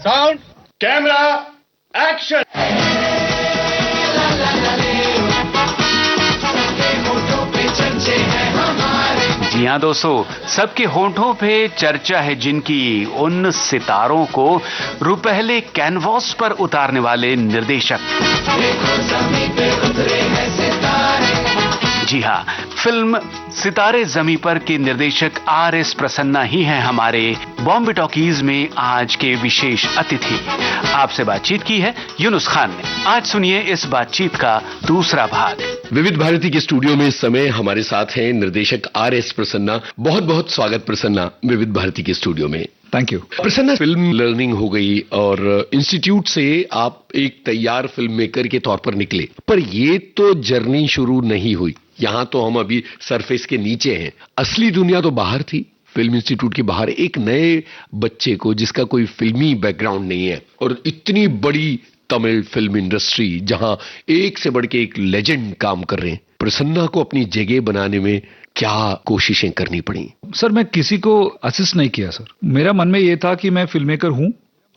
Sound camera action. जी हाँ दोस्तों, सबके होंठों पे चर्चा है जिनकी, उन सितारों को रुपहले कैनवास पर उतारने वाले निर्देशक। जी हाँ, फिल्म सितारे जमी पर के निर्देशक आर.एस. प्रसन्ना ही हैं हमारे बॉम्बे टॉकीज में आज के विशेष अतिथि। आपसे बातचीत की है यूनुस खान ने। आज सुनिए इस बातचीत का दूसरा भाग। विविध भारती के स्टूडियो में इस समय हमारे साथ हैं निर्देशक आर.एस. प्रसन्ना। बहुत बहुत स्वागत प्रसन्ना विविध भारती के स्टूडियो में। Thank you Prasanna, film learning हो गई और इंस्टीट्यूट से आप एक तैयार फिल्म मेकर के तौर पर निकले, पर ये तो जर्नी शुरू नहीं हुई। यहाँ तो हम अभी सरफेस के नीचे हैं, असली दुनिया तो बाहर थी। फिल्म इंस्टीट्यूट के बाहर एक नए बच्चे को जिसका कोई फिल्मी बैकग्राउंड नहीं है और इतनी बड़ी तमिल फिल्म इंडस्ट्री जहां एक से बढ़ के एक लेजेंड काम कर रहे हैं, प्रसन्ना को अपनी जगह बनाने में क्या कोशिशें करनी पड़ी? सर, मैं किसी को असिस्ट नहीं किया सर। मेरा मन में ये था कि मैं फिल्म मेकर हूं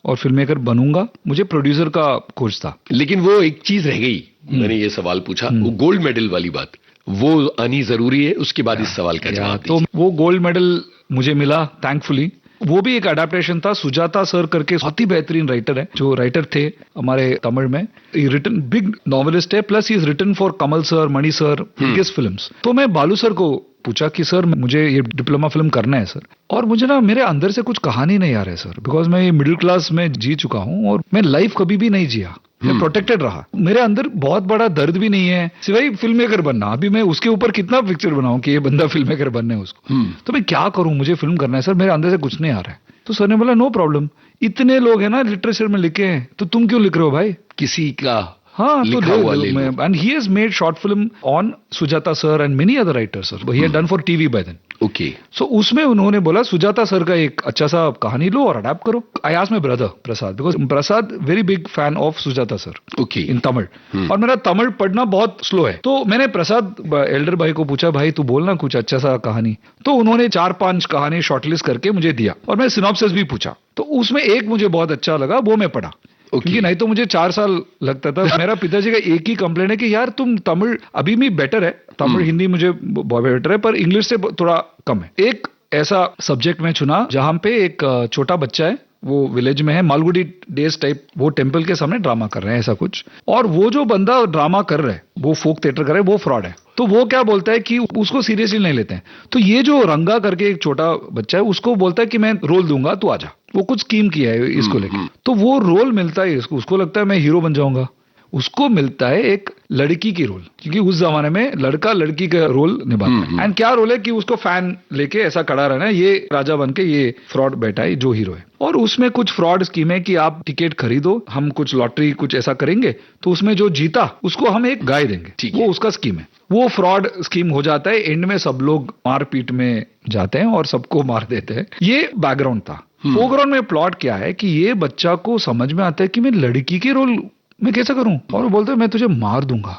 और फिल्म मेकर बनूंगा। मुझे प्रोड्यूसर का खोज था। लेकिन वो एक चीज रह गई, मैंने ये सवाल पूछा, वो गोल्ड मेडल वाली बात, वो आनी जरूरी है। उसके बाद इस सवाल का जवाब तो वो गोल्ड मेडल मुझे मिला थैंकफुली। वो भी एक अडेप्टेशन था। सुजाता सर करके बहुत ही बेहतरीन राइटर है, जो राइटर थे हमारे तमिल में। रिटन बिग नॉवेलिस्ट है, plus he is written for Kamal sir, Mani sir, biggest films. तो मैं बालू सर को पूछा कि सर मुझे ये डिप्लोमा फिल्म करना है सर, और मुझे ना मेरे अंदर से कुछ कहानी नहीं आ रहा है सर, बिकॉज मैं ये मिडिल क्लास में जी चुका हूँ और मैं लाइफ कभी भी नहीं जिया। मैं प्रोटेक्टेड रहा। मेरे अंदर बहुत बड़ा दर्द भी नहीं है सिवाय फिल्म मेकर बनना। अभी मैं उसके ऊपर कितना पिक्चर बनाऊं कि ये बंदा फिल्म मेकर बनना है उसको। तो मैं क्या करूं, मुझे फिल्म करना है सर, मेरे अंदर से कुछ नहीं आ रहा है। तो सर ने बोला नो प्रॉब्लम, इतने लोग हैं ना लिटरेचर में लिखे हैं, तो तुम क्यों लिख रहे हो भाई? किसी का हाँ, लिखा हुआ ले लो। And he has made short film on Sujata sir and many other writers sir. He had done for TV by then. Okay. So उसमें उन्होंने बोला सुजाता सर का एक अच्छा सा कहानी लो और अडैप्ट करो। I asked my brother Prasad, because Prasad very big fan of Sujata sir okay in Tamil, और मेरा तमिल पढ़ना बहुत स्लो है। तो मैंने प्रसाद एल्डर भाई को पूछा, भाई तू बोलना कुछ अच्छा सा कहानी। तो उन्होंने 4-5 कहानी शॉर्टलिस्ट करके मुझे दिया और मैं सिनॉप्सिस भी पूछा। तो उसमें एक मुझे बहुत अच्छा लगा, वो मैं पढ़ा। क्योंकि नहीं तो मुझे 4 साल लगता था। मेरा पिताजी का एक ही कंप्लेंट है कि यार तुम तमिल अभी भी बेटर है, तमिल हिंदी मुझे बहुत बेटर है, पर इंग्लिश से थोड़ा कम है। एक ऐसा सब्जेक्ट में चुना जहां पे एक छोटा बच्चा है, वो विलेज में है, मालगुडी डेज टाइप, वो टेम्पल के सामने ड्रामा कर रहे हैं ऐसा कुछ, और वो जो बंदा ड्रामा कर रहा है, वो फोक थिएटर कर रहा है, वो फ्रॉड है। तो वो क्या बोलता है कि उसको सीरियसली नहीं लेते हैं। तो ये जो रंगा करके एक छोटा बच्चा है, उसको बोलता है कि मैं रोल दूंगा, तू आजा। वो कुछ स्कीम किया है इसको लेके। तो वो रोल मिलता है इसको, उसको लगता है मैं हीरो बन जाऊंगा। उसको मिलता है एक लड़की की रोल, क्योंकि उस जमाने में लड़का लड़की का रोल निभाता है। एंड क्या रोल है कि उसको फैन लेके ऐसा खड़ा रहना है, ये राजा बन के ये फ्रॉड बैठा है जो हीरो है। और उसमें कुछ फ्रॉड स्कीम है कि आप टिकट खरीदो, हम कुछ लॉटरी कुछ ऐसा करेंगे, तो उसमें जो जीता उसको हम एक गाय देंगे। वो उसका स्कीम है। वो फ्रॉड स्कीम हो जाता है। एंड में सब लोग मारपीट में जाते हैं और सबको मार देते हैं। ये बैकग्राउंड था। फोरग्राउंड में प्लॉट क्या है कि ये बच्चा को समझ में आता है कि मैं लड़की के रोल मैं कैसा करूं, और वो बोलते हैं मैं तुझे मार दूंगा,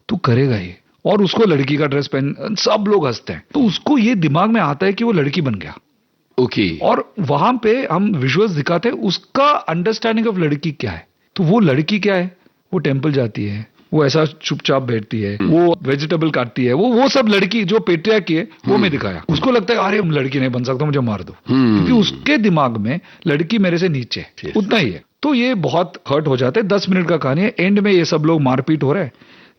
तू करेगा ये। और उसको लड़की का ड्रेस पहन, सब लोग हंसते हैं। तो उसको ये दिमाग में आता है कि वो लड़की बन गया। ओके। और वहां पे हम विजुअल्स दिखाते हैं उसका अंडरस्टैंडिंग ऑफ लड़की क्या है। तो वो लड़की क्या है, वो टेम्पल जाती है, वो ऐसा चुपचाप बैठती है, वो वेजिटेबल काटती है, वो सब लड़की जो पेट्रियार्की है वो मैं दिखाया। उसको लगता है अरे हम लड़की नहीं बन सकता, मुझे मार दो, क्योंकि उसके दिमाग में लड़की मेरे से नीचे है, उतना ही है। तो ये बहुत हर्ट हो जाते हैं। 10 मिनट का कहानी है। एंड में ये सब लोग मारपीट हो रहे हैं।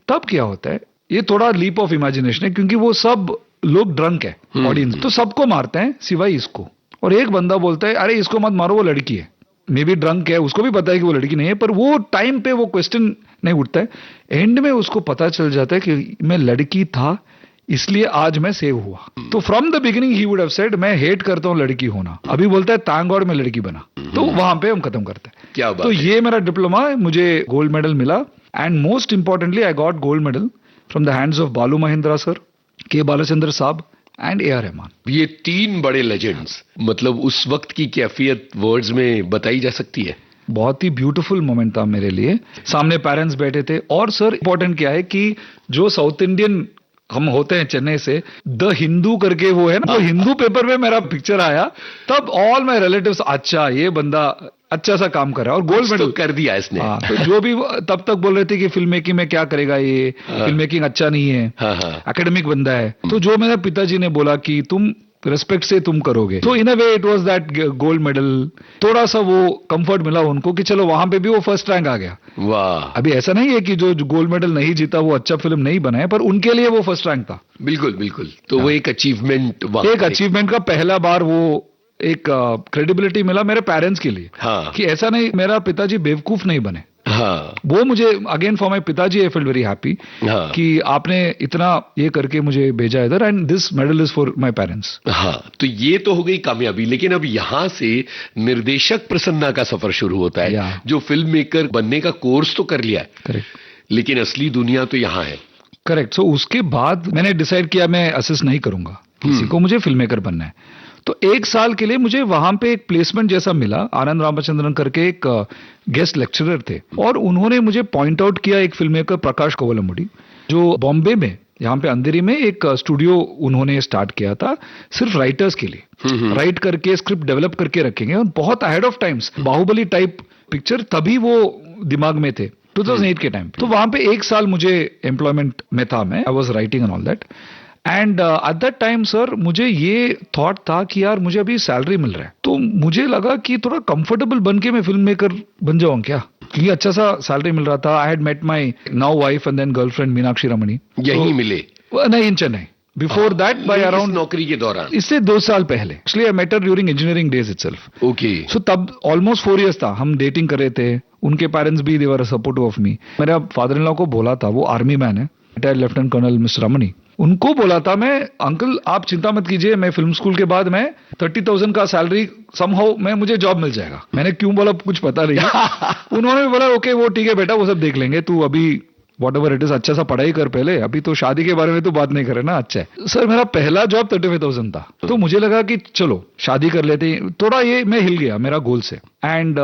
तब क्या होता है, ये थोड़ा लीप ऑफ इमेजिनेशन है, क्योंकि वो सब लोग ड्रंक है ऑडियंस, तो सबको मारते हैं सिवाय इसको। और एक बंदा बोलता है अरे इसको मत मारो, वो लड़की है। मे बी ड्रंक है, उसको भी पता है कि वो लड़की नहीं है, पर वो टाइम पे वो क्वेश्चन नहीं उठता है। एंड में उसको पता चल जाता है कि मैं लड़की था, इसलिए आज मैं सेव हुआ। तो from the beginning he would have said मैं हेट करता हूं लड़की होना, अभी बोलता है थैंक गॉड मैं लड़की बना। तो वहां पे हम खत्म करते हैं। क्या बात तो है? ये मेरा डिप्लोमा, मुझे गोल्ड मेडल मिला। And most importantly I got gold medal from the hands of बालू महेंद्रा सर, के बालाचंद्र साहब एंड ए आर रहमान। ये 3 बड़े लेजेंड्स, मतलब उस वक्त की कैफियत वर्ड्स में बताई जा सकती है? बहुत ही ब्यूटीफुल मोमेंट था मेरे लिए। सामने पेरेंट्स बैठे थे। और सर इंपॉर्टेंट क्या है कि जो साउथ इंडियन हम होते हैं चेन्नई से, द हिंदू करके वो है ना, वो हिंदू पेपर में मेरा पिक्चर आया, तब ऑल माय रिलेटिव्स, अच्छा ये बंदा अच्छा सा काम कर रहा है और गोल्ड तो मेडल कर दिया इसने। हाँ, तो जो भी तब तक बोल रहे थे कि फिल्म मेकिंग में क्या करेगा ये, फिल्म मेकिंग अच्छा नहीं है, हाँ, हाँ। एकेडमिक बंदा है, तो जो मेरे पिताजी ने बोला कि तुम रेस्पेक्ट से तुम करोगे, तो in a way it was that gold medal. थोड़ा सा वो कंफर्ट मिला उनको कि चलो वहां पे भी वो फर्स्ट रैंक आ गया। वाह, अभी ऐसा नहीं है कि जो गोल्ड मेडल नहीं जीता वो अच्छा फिल्म नहीं बनाया, पर उनके लिए वो फर्स्ट रैंक था। बिल्कुल बिल्कुल। तो वो एक अचीवमेंट, एक अचीवमेंट का पहला बार वो एक क्रेडिबिलिटी मिला मेरे पेरेंट्स के लिए। हाँ, कि ऐसा नहीं, मेरा पिताजी बेवकूफ नहीं बने। हाँ, वो मुझे अगेन फॉर माय पिताजी आई फील वेरी हैप्पी हाँ, कि आपने इतना ये करके मुझे भेजा इधर, and this medal is for my parents. हाँ। तो ये तो हो गई कामयाबी, लेकिन अब यहां से निर्देशक प्रसन्ना का सफर शुरू होता है, या। जो फिल्म मेकर बनने का कोर्स तो कर लिया है, करेक्ट लेकिन असली दुनिया तो यहाँ है। करेक्ट। सो उसके बाद मैंने डिसाइड किया मैं असिस्ट नहीं करूंगा किसी को, मुझे फिल्म मेकर बनना है। तो एक साल के लिए मुझे वहां पे एक प्लेसमेंट जैसा मिला। आनंद रामचंद्रन करके एक गेस्ट लेक्चरर थे, और उन्होंने मुझे पॉइंट आउट किया एक फिल्म मेकर प्रकाश कोवलमुडी, जो बॉम्बे में यहाँ पे अंधेरी में एक स्टूडियो उन्होंने स्टार्ट किया था सिर्फ राइटर्स के लिए। राइट करके स्क्रिप्ट डेवलप करके रखेंगे, और बहुत ahead of times, Baahubali type picture तभी वो दिमाग में थे 2008 के टाइम पे। तो वहां पे एक साल मुझे एम्प्लॉयमेंट में था, मैं I was writing and all that. And eight that time sir मुझे ये थॉट था कि यार मुझे अभी सैलरी मिल रहा है, तो मुझे लगा कि थोड़ा कंफर्टेबल बन के मैं फिल्म मेकर बन जाऊं क्या, क्योंकि अच्छा सा सैलरी मिल रहा था। I had met my now wife and then girlfriend Meenakshi Ramani. यहीं मिले? नहीं, in Chennai. Before that by around, नौकरी के दौरान, इससे 2 साल पहले। Actually I met her during engineering days itself. Okay. So तब ऑलमोस्ट 4 इयर्स था, हम डेटिंग कर रहे थे। उनके पेरेंट्स भी दे वर सपोर्टिव ऑफ मी। मेरा फादर इन लॉ को बोला था, वो आर्मी मैन है, रिटायर्ड लेफ्टिनेंट कर्नल मिस्टर रमणी, उनको बोला था मैं, अंकल आप चिंता मत कीजिए, मैं फिल्म स्कूल के बाद मैं 30,000 का सैलरी समहाउ मैं मुझे जॉब मिल जाएगा। मैंने क्यों बोला कुछ पता नहीं। उन्होंने भी बोला ओके वो ठीक है बेटा, वो सब देख लेंगे, तू अभी वॉट एवर इट इज अच्छा सा पढ़ाई कर पहले, अभी तो शादी के बारे में तो बात नहीं करे ना। अच्छा है सर, मेरा पहला जॉब 35,000 था, तो मुझे लगा कि चलो शादी कर लेते हैं। थोड़ा ये मैं हिल गया मेरा गोल से। And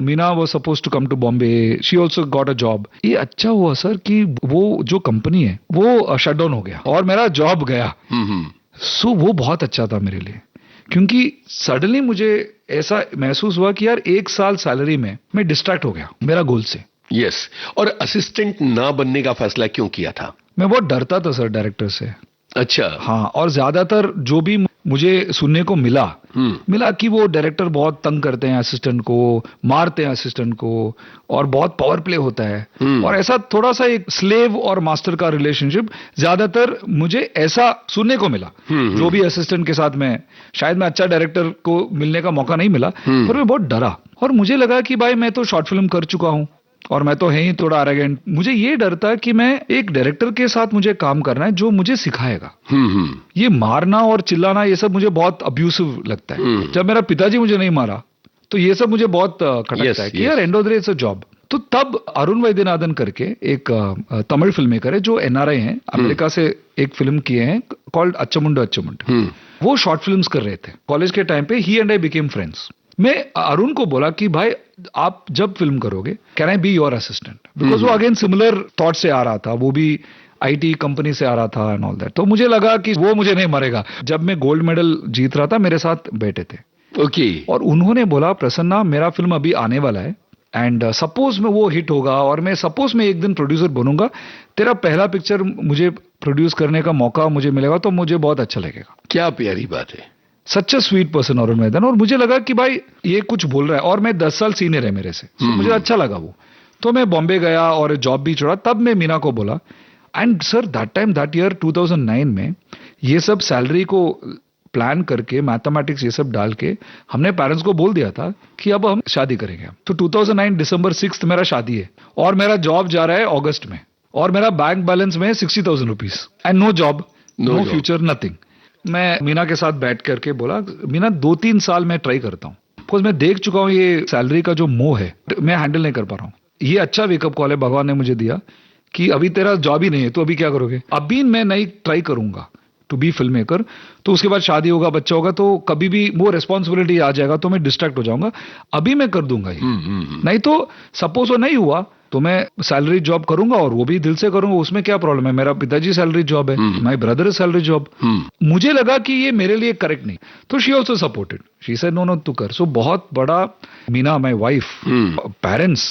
Meena was suppose to come to Bombay, she also got a job. ये अच्छा हुआ सर कि वो जो कंपनी है वो शट डाउन हो गया और मेरा जॉब गया। सो वो बहुत अच्छा था मेरे लिए, क्योंकि सडनली मुझे ऐसा महसूस हुआ कि यार 1 साल सैलरी में मैं डिस्ट्रैक्ट हो गया मेरा गोल से। यस। और असिस्टेंट ना बनने का फैसला क्यों किया था? मैं बहुत डरता था सर डायरेक्टर से। अच्छा। हाँ, और ज्यादातर जो भी मुझे सुनने को मिला कि वो डायरेक्टर बहुत तंग करते हैं असिस्टेंट को, मारते हैं असिस्टेंट को, और बहुत पावर प्ले होता है, और ऐसा थोड़ा सा एक स्लेव और मास्टर का रिलेशनशिप ज्यादातर मुझे ऐसा सुनने को मिला। जो भी असिस्टेंट के साथ में, शायद मैं अच्छा डायरेक्टर को मिलने का मौका नहीं मिला, पर मैं बहुत डरा। और मुझे लगा कि भाई मैं तो शॉर्ट फिल्म कर चुका हूं, और मैं तो है ही थोड़ा एरोगेंट। मुझे ये डर था कि मैं एक डायरेक्टर के साथ मुझे काम करना है जो मुझे सिखाएगा। ये मारना और चिल्लाना ये सब मुझे बहुत अब्यूसिव लगता है। जब मेरा पिताजी मुझे नहीं मारा तो ये सब मुझे बहुत खटकता है कि यार and of the day it's a job. तो तब अरुण वैद्यनाथन करके एक तमिल फिल्म मेकर है जो एनआरआई हैं, अमेरिका से एक फिल्म किए हैं कॉल्ड अच्चमुंड अच्चमुंड। वो शॉर्ट फिल्म्स कर रहे थे कॉलेज के टाइम पे। ही एंड आई बिकेम फ्रेंड्स। मैं अरुण को बोला कि भाई आप जब फिल्म करोगे can I be your assistant, because वो अगेन सिमिलर थॉट से आ रहा था, वो भी आईटी कंपनी से आ रहा था एंड ऑल दैट। तो मुझे लगा कि वो मुझे नहीं मारेगा। जब मैं गोल्ड मेडल जीत रहा था मेरे साथ बैठे थे, ओके। और उन्होंने बोला प्रसन्ना मेरा फिल्म अभी आने वाला है, एंड सपोज में वो हिट होगा और मैं सपोज में एक दिन प्रोड्यूसर बनूंगा, तेरा पहला पिक्चर मुझे प्रोड्यूस करने का मौका मुझे मिलेगा तो मुझे बहुत अच्छा लगेगा। क्या प्यारी बात है। Such a sweet person Arun Vaidyanathan. और मुझे लगा कि भाई ये कुछ बोल रहा है, और मैं 10 साल सीनियर है मेरे से, मुझे अच्छा लगा वो। तो मैं बॉम्बे गया और जॉब भी छोड़ा। तब मैं मीना को बोला, and sir that time that year 2009 में ये सब सैलरी को प्लान करके मैथमेटिक्स ये सब डाल के हमने पेरेंट्स को बोल दिया था कि अब हम शादी करेंगे। तो 2009 दिसंबर 6 मेरा शादी है, और मेरा जॉब जा रहा है अगस्त में, और मेरा बैंक बैलेंस में 60,000 rupees, and no job, no future, nothing. मैं मीना के साथ बैठ करके बोला, मीना 2-3 साल मैं ट्राई करता हूँ, बिकॉज मैं देख चुका हूँ ये सैलरी का जो मोह है मैं हैंडल नहीं कर पा रहा हूँ। ये अच्छा वेकअप कॉल है भगवान ने मुझे दिया कि अभी तेरा जॉब ही नहीं है तो अभी क्या करोगे। अभी मैं नहीं ट्राई करूंगा टू बी फिल्म मेकर, तो उसके बाद शादी होगा, बच्चा होगा, तो कभी भी वो रिस्पॉन्सिबिलिटी आ जाएगा तो मैं डिस्ट्रैक्ट हो जाऊंगा। अभी मैं कर दूंगा ये। नहीं तो सपोज वो नहीं हुआ तो मैं सैलरी जॉब करूंगा और वो भी दिल से करूंगा, उसमें क्या प्रॉब्लम है। मेरा पिताजी सैलरी जॉब है, माय ब्रदर सैलरी जॉब। मुझे लगा कि ये मेरे लिए करेक्ट नहीं, तो she also supported, she said no no तू कर। सो बहुत बड़ा मीना माय वाइफ, पेरेंट्स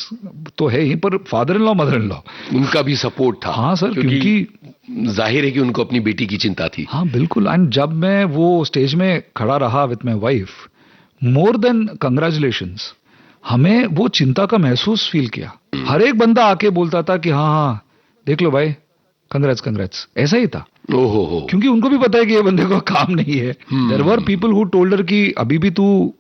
तो है ही, पर father in law mother in law उनका भी सपोर्ट था। हाँ सर, क्योंकि जाहिर है कि उनको अपनी बेटी की चिंता थी। हाँ बिल्कुल। एंड जब मैं वो स्टेज में खड़ा रहा with my wife, more than congratulations, हमें वो चिंता का महसूस फील किया। हर एक बंदा आके बोलता था कि हाँ हाँ देख लो भाई, कंग्रेट्स कंग्रेट्स, ऐसा ही था। ओहो हो। क्योंकि उनको भी पता है कि ये बंदे को काम नहीं है। There were people who told her कि अभी भी तू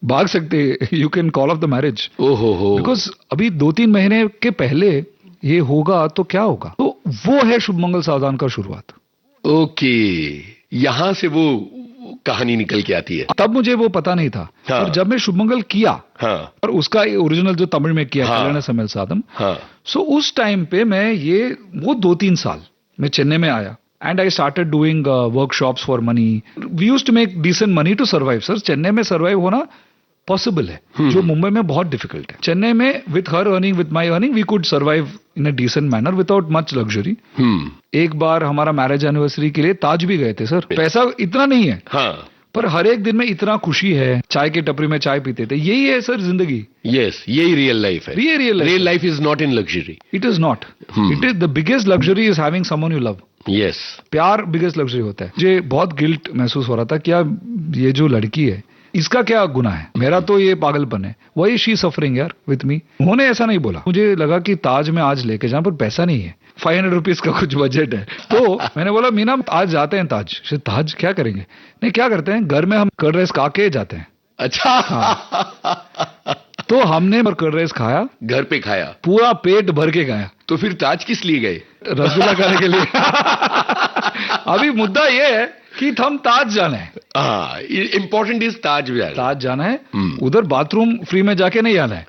भाग सकते, you can call off the marriage. ओहो हो। बिकॉज अभी 2-3 महीने के पहले ये होगा तो क्या होगा। तो वो है शुभ मंगल सावधान का शुरुआत। ओके, यहां से वो कहानी निकल के आती है। तब मुझे वो पता नहीं था। हाँ। और जब मैं शुभ मंगल किया, हाँ। और उसका ओरिजिनल जो तमिल में किया, हाँ। कल्याण समेल साधम, हाँ। सो उस टाइम पे मैं ये वो 2-3 साल मैं चेन्नई में आया and I started doing workshops for money. We used to make decent money to survive. Sir Chennai में सर्वाइव होना पॉसिबल है, जो मुंबई में बहुत डिफिकल्ट है। चेन्नई में with her earning, with my earning, we could survive in a decent manner without much luxury. एक बार हमारा मैरिज एनिवर्सरी के लिए ताज भी गए थे सर। पैसा इतना नहीं है, हाँ। पर हर एक दिन में इतना खुशी है। चाय की टपरी में चाय पीते थे। यही है सर जिंदगी। यस, यही रियल लाइफ है। ये real real life is not in luxury. It is not. It is the biggest luxury is having someone you love. Yes. प्यार बिगेस्ट लग्जरी होता है। मुझे बहुत गिल्ट महसूस हो रहा था कि यार ये जो लड़की है इसका क्या गुनाह है, मेरा तो ये पागलपन है। वही शी सफरिंग यार विथ मी। उन्होंने ऐसा नहीं बोला। मुझे लगा कि ताज में आज लेके जाऊं, पर पैसा नहीं है, 500 रुपीज का कुछ बजट है। तो मैंने बोला मीना आज जाते हैं ताज। ताज क्या करेंगे? नहीं क्या करते हैं, घर में हम कर्ड राइस खा के जाते हैं। अच्छा। हाँ। तो हमने कर्ड राइस खाया, घर पे खाया, पूरा पेट भर के खाया। तो फिर ताज किस लिए गए? रसगुल्ला खाने के लिए। अभी मुद्दा ये है कि हम ताज जाना है। हाँ, इम्पोर्टेंट इज ताज। ताज जाना है, उधर बाथरूम फ्री में जाके नहीं आना है।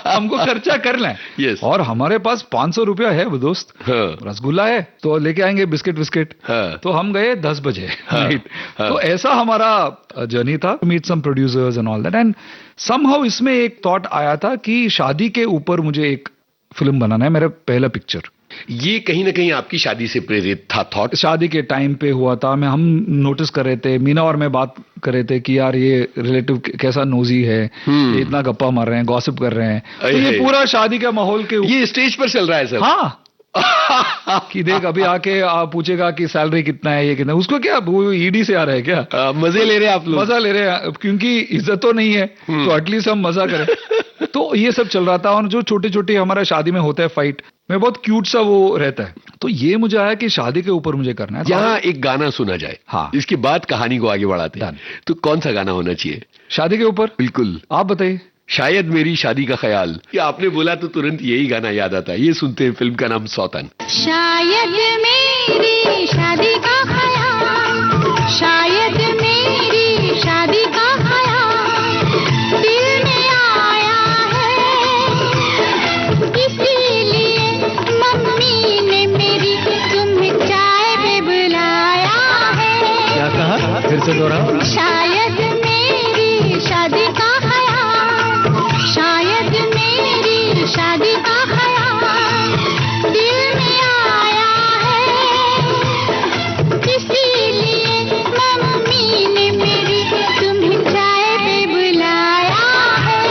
हमको खर्चा करना है। Yes. और हमारे पास 500 रुपया है वो दोस्त। हाँ। रसगुल्ला है तो लेके आएंगे, बिस्किट विस्किट। हाँ। तो हम गए 10 बजे। हाँ। हाँ। तो ऐसा हमारा जर्नी था, meet some producers and all that. And somehow इसमें एक थॉट आया था कि शादी के ऊपर मुझे एक फिल्म बनाना है, मेरा पहला पिक्चर। ये कहीं ना कहीं आपकी शादी से प्रेरित था थॉट? शादी के टाइम पे हुआ था। हम नोटिस कर रहे थे, मीना और मैं बात कर रहे थे कि यार ये रिलेटिव कैसा नोजी है, ये इतना गप्पा मार रहे हैं, गॉसिप कर रहे हैं। तो ये पूरा शादी का माहौल के ये स्टेज पर चल रहा है सर? हाँ। कि देख अभी आके पूछेगा कि सैलरी कितना है, ये कितना, उसको क्या वो ईडी से आ रहा है क्या? मजे ले रहे हैं आप लोग? मजा ले रहे हैं, क्योंकि इज्जत तो नहीं है तो एटलीस्ट हम मजा करें। तो ये सब चल रहा था। और जो छोटे छोटे हमारा शादी में होता है फाइट में, बहुत क्यूट सा वो रहता है। तो ये मुझे आया कि शादी के ऊपर मुझे करना है। यहाँ एक गाना सुना जाए। हाँ। इसके बाद कहानी को आगे बढ़ाते हैं। तो कौन सा गाना होना चाहिए शादी के ऊपर? बिल्कुल, आप बताइए। शायद मेरी शादी का ख्याल। ये आपने बोला तो तुरंत यही गाना याद आता है। ये सुनते हैं, फिल्म का नाम सौतन। शायद मेरी शादी का ख्याल, शायद मेरी शादी का ख्याल दिल में आया है, इसीलिए मम्मी ने मेरी तुम्हें चाय पे बुलाया है। क्या कहा, फिर से दोहराओ। शायद मेरी शादी का ख्याल, शायद मेरी शादी का ख्याल दिल में आया है, इसीलिए मम्मी ने मेरी तुम्हें चाय पे बुलाया है।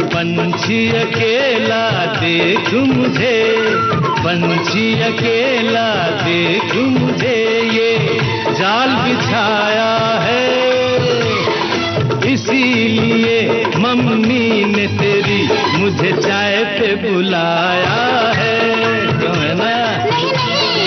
पंछी अकेला देख मुझे, पंछी अकेला देख मुझे, ये जाल बिछाया है, इसीलिए मम्मी ने तेरी मुझे चाय पे बुलाया है। क्यों है ना? नहीं नहीं,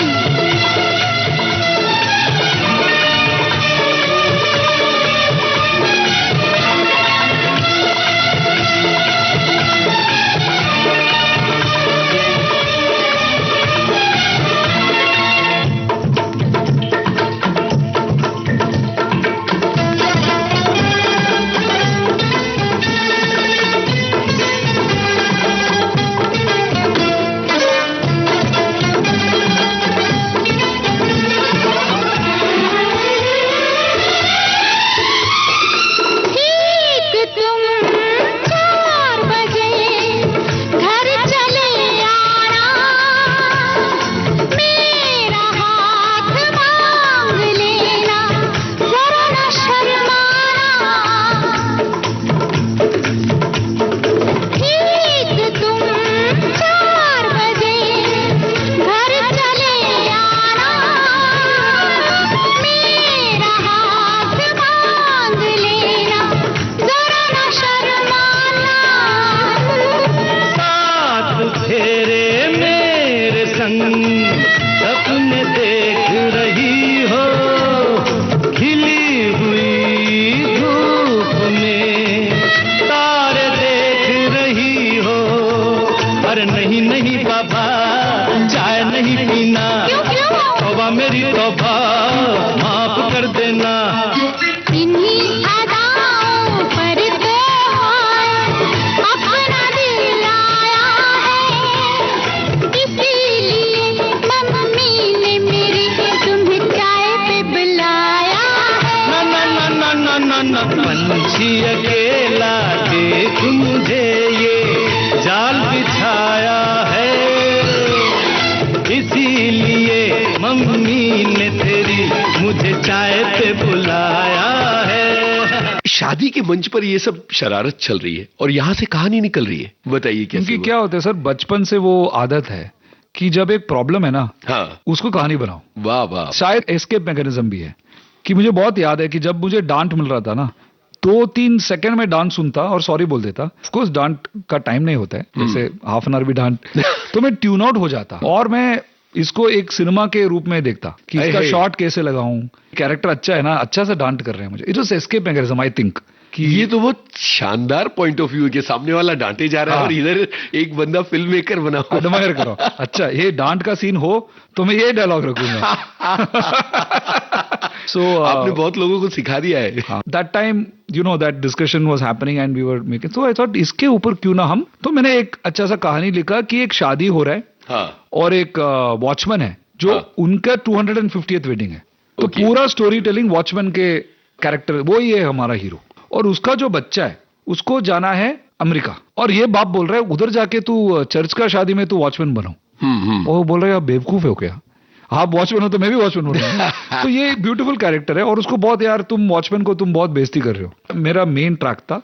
नहीं नहीं बाबा, चाय नहीं पीना, क्यों क्यों? तौबा मेरी तौबा, माफ कर देना। इन्हीं अदाओं पर तो अपना दिल आया है, इसीलिए मम्मी ने मेरी तुम्हें चाय पे बुलाया है। ना ना ना ना ना ना ना, पंछी अकेला देख मुझे ये जाल बिछाया है, इसीलिए मम्मी ने तेरी मुझे चाय पे बुलाया है। शादी के मंच पर ये सब शरारत चल रही है और यहाँ से कहानी निकल रही है। बताइए कैसे क्योंकि हुआ? क्या होता है सर, बचपन से वो आदत है कि जब एक प्रॉब्लम है ना, हाँ, उसको कहानी बनाओ। वाह वाह। शायद एस्केप मैकेनिज्म भी है कि मुझे बहुत याद है कि जब मुझे डांट मिल रहा था ना, 2-3 सेकंड में डांट सुनता और सॉरी बोल देता। ऑफकोर्स डांट का टाइम नहीं होता है, जैसे हाफ एन आवर भी डांट तो मैं ट्यून आउट हो जाता और मैं इसको एक सिनेमा के रूप में देखता कि इसका अरे। शॉट कैसे लगाऊं, कैरेक्टर अच्छा है ना, अच्छा से डांट कर रहे हैं मुझे। It was escape mechanism I think कि ये तो बहुत शानदार पॉइंट ऑफ व्यू है कि सामने वाला डांटे जा रहा है हाँ। और इधर एक बंदा फिल्म मेकर बना हुआ है। एडमायर करो। अच्छा ये डांट का सीन हो तो मैं ये डायलॉग रखूंगा। सो आपने बहुत लोगों को सिखा दिया है। That time you know that discussion was happening and we were making, so I thought इसके ऊपर क्यों ना हम, तो मैंने एक अच्छा सा कहानी लिखा कि एक शादी हो रहा है हाँ, और एक वॉचमैन है जो हाँ। उनका 250th वेडिंग है, तो Okay. पूरा स्टोरी टेलिंग वॉचमैन के कैरेक्टर, वो ही है हमारा हीरो। और उसका जो बच्चा है उसको जाना है अमेरिका, और ये बाप बोल रहा है उधर जाके तू चर्च का शादी में तू वॉचमैन बनो। वो बोल रहा है आप बेवकूफ हो क्या, आप वॉचमैन हो तो मैं भी वॉचमैन हो रहा हूँ। तो ये ब्यूटीफुल कैरेक्टर है और उसको बहुत, यार तुम वॉचमैन को तुम बहुत बेइज्जती कर रहे हो। मेरा मेन ट्रैक था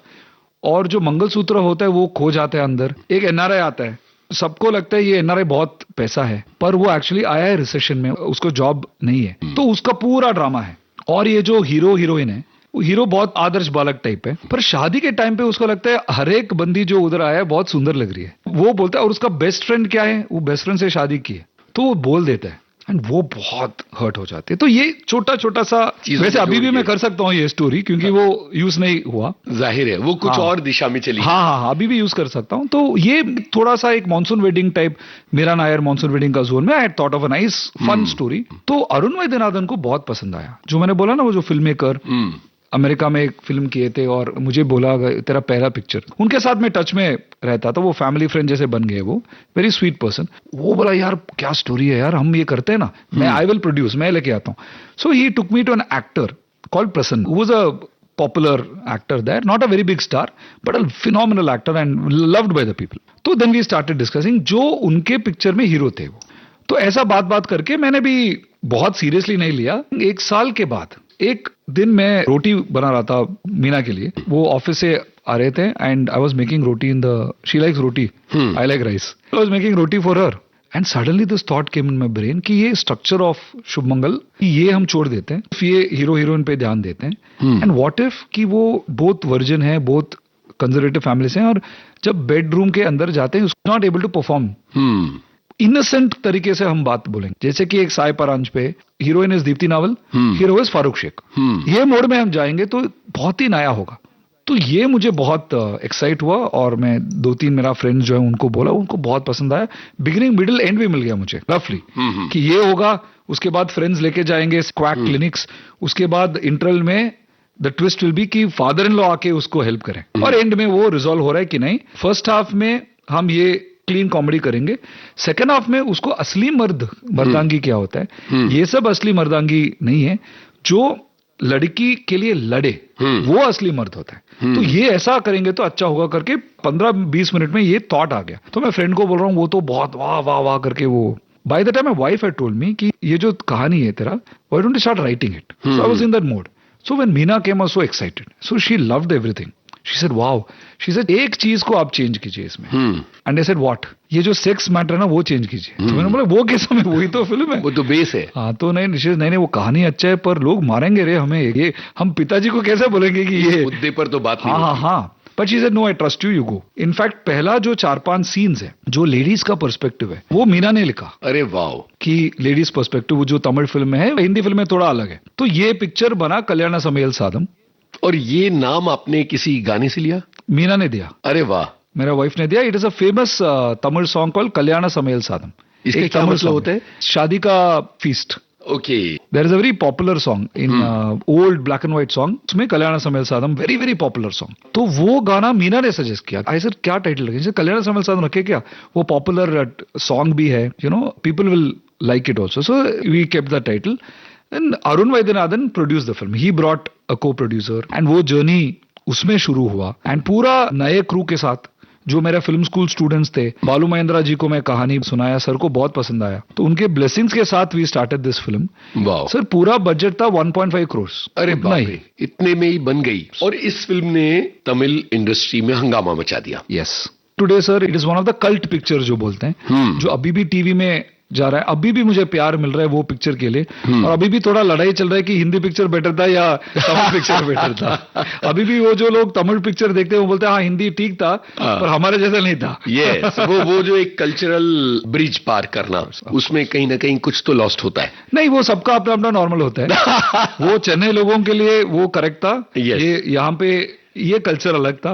और जो मंगलसूत्र होता है वो खो जाता है अंदर। एक एनआरआई आता है, सबको लगता है ये एनआरआई बहुत पैसा है, पर वो एक्चुअली आया है रिसेशन में, उसको जॉब नहीं है, तो उसका पूरा ड्रामा है। और ये जो हीरो हीरोइन है, हीरो बहुत आदर्श बालक टाइप है, पर शादी के टाइम पे उसको लगता है हर एक बंदी जो उधर आया है बहुत सुंदर लग रही है। वो बोलता है, और उसका बेस्ट फ्रेंड क्या है, वो बेस्ट फ्रेंड से शादी की है, तो वो बोल देता है एंड वो बहुत हर्ट हो जाते हैं। तो ये छोटा छोटा सा, चीज़ों वैसे को अभी जोड़ भी मैं के। कर सकता हूँ ये स्टोरी, क्योंकि वो यूज नहीं हुआ। जाहिर है वो कुछ हाँ। और दिशा में चली। हाँ हाँ हाँ, अभी भी यूज कर सकता हूँ। तो ये थोड़ा सा एक monsoon wedding type, Mira Nair monsoon wedding का जोन में, I had thought of a nice fun story. तो अरुण वैद्यनाथन को बहुत पसंद आया, जो मैंने बोला ना वो जो फिल्म मेकर अमेरिका में एक फिल्म किए थे, और मुझे बोला तेरा पहला पिक्चर, उनके साथ में टच में रहता था, वो फैमिली फ्रेंड जैसे बन गए, वो वेरी स्वीट पर्सन। वो बोला यार क्या स्टोरी है यार, हम ये करते हैं ना, मैं आई विल प्रोड्यूस, मैं लेके आता हूँ। So he took me to an actor called Prasanna, who was a popular actor there, not a very big star, but a phenomenal actor and loved by the people. तो then we started discussing, जो उनके picture में hero थे वो। तो ऐसा बात करके मैंने भी बहुत सीरियसली नहीं लिया। 1 साल के बाद एक दिन मैं रोटी बना रहा था मीना के लिए, वो ऑफिस से आ रहे थे and I was making roti in the, she likes roti, I like rice, I was making roti for her and suddenly this thought came in my brain कि ये स्ट्रक्चर ऑफ शुभ मंगल ये हम छोड़ देते हैं, ये हीरो हीरोइन पे ध्यान देते हैं, एंड व्हाट इफ कि वो बोथ वर्जिन है, बोथ कंजर्वेटिव फैमिली से हैं, और जब बेडरूम के अंदर जाते हैं not able to perform, innocent तरीके से हम बात बोलेंगे, जैसे कि एक Sai Paranjpye heroine is Deepti Naval, hero is Farooq Shaikh, ये मोड में हम जाएंगे तो बहुत ही नया होगा। तो ये मुझे बहुत एक्साइट हुआ, और मैं 2-3 मेरा फ्रेंड्स जो है उनको बोला, उनको बहुत पसंद आया। बिगिनिंग मिडिल एंड भी मिल गया मुझे रफली कि ये होगा, उसके बाद फ्रेंड्स लेके जाएंगे क्वैक क्लिनिक्स, उसके बाद इंटरवल में द ट्विस्ट विल बी कि फादर इन लॉ आके उसको हेल्प करें, और एंड में वो रिजॉल्व हो रहा है कि नहीं, फर्स्ट हाफ में हम ये क्लीन कॉमेडी करेंगे, सेकेंड हाफ में उसको असली मर्दांगी क्या होता है, ये सब असली मर्दांगी नहीं है, जो लड़की के लिए लड़े वो असली मर्द होता है। तो ये ऐसा करेंगे तो अच्छा होगा करके 15-20 मिनट में ये थॉट आ गया। तो मैं फ्रेंड को बोल रहा हूँ, वो तो बहुत वाह वाह वाह करके, वो bye the time my wife had told me कि ये जो कहानी है तेरा, why don't you start writing it. So I was in that mode. So when Meena came I was so excited, so she loved everything, she said wow, she said एक चीज को आप चेंज कीजिए इसमें, एंड आई सेड व्हाट, ये जो sex matter है ना वो चेंज कीजिए। तो मैंने बोला वो कैसा, में वही तो फिल्म है, वो तो बेस है। हाँ, तो नहीं वो कहानी अच्छा है, पर लोग मारेंगे रे हमें, ये हम पिताजी को कैसे बोलेंगे कि ये मुद्दे पर तो बात नहीं हाँ होती। हाँ। But she said no, I trust you, you go. In fact पहला जो 4-5 सीन्स है जो लेडीज का पर्सपेक्टिव है, वो मीना ने लिखा अरे वाह, कि लेडीज पर्सपेक्टिव जो तमिल फिल्म में है, हिंदी फिल्म में थोड़ा अलग है। तो ये पिक्चर बना कल्याण समेल साधम। और ये नाम आपने किसी गाने से लिया? मीना ने दिया। अरे वाह। मेरा वाइफ ने दिया. It is a famous Tamil song called Kalyana Samayal Saadham. इसका क्या मतलब होता है? शादी का feast. Okay. There is a very popular song in old black and white song. उसमें कल्याण Samayal साधम very very popular song. तो वो गाना मीना ने सजेस्ट किया. आई सर क्या टाइटल रखें? कल्याण समेल साधम रखे क्या? वो पॉपुलर सॉन्ग भी है. You know people will like it also. So we kept the title. And Arun Vaidyanathan produce the film. He brought a co-producer and वो जर्नी उसमें शुरू हुआ. एंड पूरा नए क्रू के साथ जो मेरे फिल्म स्कूल स्टूडेंट्स थे, बालू महेंद्रा जी को मैं कहानी सुनाया. सर को बहुत पसंद आया. तो उनके ब्लेसिंग्स के साथ वी स्टार्टेड दिस फिल्म. वाह. सर पूरा बजट था 1.5 करोड़. अरे बाप रे, इतने में ही बन गई. और इस फिल्म ने तमिल इंडस्ट्री में हंगामा मचा दिया. Yes. Today sir it is one of the cult picture जो बोलते हैं, जो अभी भी टीवी में जा रहा है. अभी भी मुझे प्यार मिल रहा है वो पिक्चर के लिए. और अभी भी थोड़ा लड़ाई चल रहा है कि हिंदी पिक्चर बेटर था या तमिल पिक्चर बेटर था. अभी भी वो जो लोग तमिल पिक्चर देखते हैं वो बोलते हैं हाँ हिंदी ठीक था पर हमारे जैसा नहीं था. यस. वो जो एक कल्चरल ब्रिज पार करना, उसमें कहीं ना कहीं कुछ तो लॉस्ट होता है. नहीं, वो सबका अपना अपना नॉर्मल होता है. वो चेन्नई लोगों के लिए वो करेक्ट था. ये यहाँ पे ये कल्चर अलग था.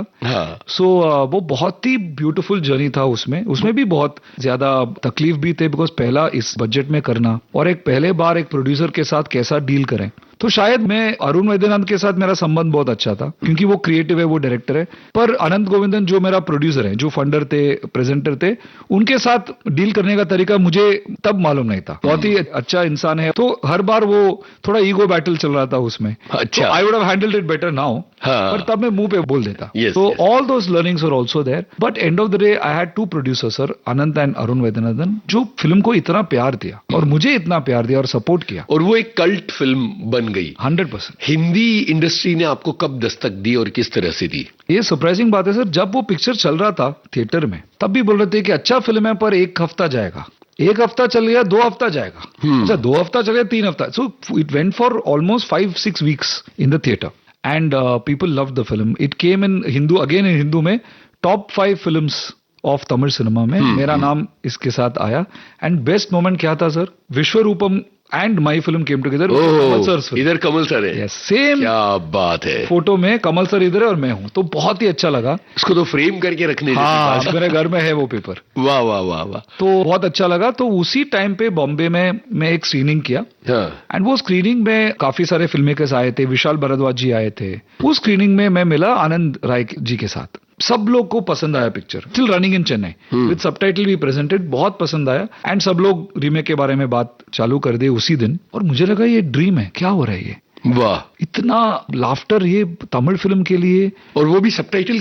सो वो बहुत ही ब्यूटीफुल जर्नी था. उसमें भी बहुत ज्यादा तकलीफ भी थे बिकॉज पहला इस बजट में करना और एक पहले बार एक प्रोड्यूसर के साथ कैसा डील करें. तो शायद मैं अरुण वैद्यनाथन के साथ मेरा संबंध बहुत अच्छा था क्योंकि वो क्रिएटिव है, वो डायरेक्टर है. पर अनंत गोविंदन जो मेरा प्रोड्यूसर है, जो फंडर थे, प्रेजेंटर थे, उनके साथ डील करने का तरीका मुझे तब मालूम नहीं था. बहुत ही अच्छा इंसान है. तो हर बार वो थोड़ा ईगो बैटल चल रहा था उसमें. अच्छा. I would have handled it better now. पर तब मैं मुंह पे बोल देता. तो all those learnings are also there. But end of the day I had to producer sir, Anant and Arun Vaidyanathan, जो फिल्म को इतना प्यार दिया और मुझे इतना प्यार दिया और सपोर्ट किया. और वो एक कल्ट फिल्म बन गई. 100%. हिंदी इंडस्ट्री ने आपको कब दस्तक दी और किस तरह से दी? ये सरप्राइजिंग बात है सर. जब वो पिक्चर चल रहा था थिएटर में तब भी बोल रहे थे कि अच्छा फिल्म है पर 1 हफ्ता जाएगा. 1 हफ्ता चल गया, 2 हफ्ता जाएगा. अच्छा 2 हफ्ता चल गया, 3 हफ्ता. So it went for almost 5-6 weeks in the theatre and people love the film. It came in Hindu, again in Hindu में top 5 films of Tamil cinema में मेरा नाम इसके साथ आया. एंड बेस्ट मोमेंट क्या था sir, Vishwaroopam and my film came together. Kamal sir इधर कमल सर है. सेम. क्या बात है. फोटो में कमल सर इधर है और मैं हूं. तो बहुत ही अच्छा लगा. इसको तो फ्रेम करके रखने. हाँ, मेरे घर में है वो पेपर. वाह वाह वाह वाह. तो बहुत अच्छा लगा. तो उसी टाइम पे बॉम्बे में मैं एक स्क्रीनिंग किया. एंड वो स्क्रीनिंग में काफी सारे फिल्म मेकर्स आए थे. विशाल भारद्वाज जी आए थे. उस स्क्रीनिंग में मैं मिला आनंद राय जी के साथ. सब लोग को पसंद आया picture. Still running in Chennai with subtitle भी प्रेजेंटेड. बहुत पसंद आया. एंड सब लोग रीमेक के बारे में बात चालू कर दी उसी दिन. और मुझे लगा ये ड्रीम है. क्या हो रहा है ये. वाह. इतना लाफ्टर ये तमिल फिल्म के लिए, और वो भी सबटाइटल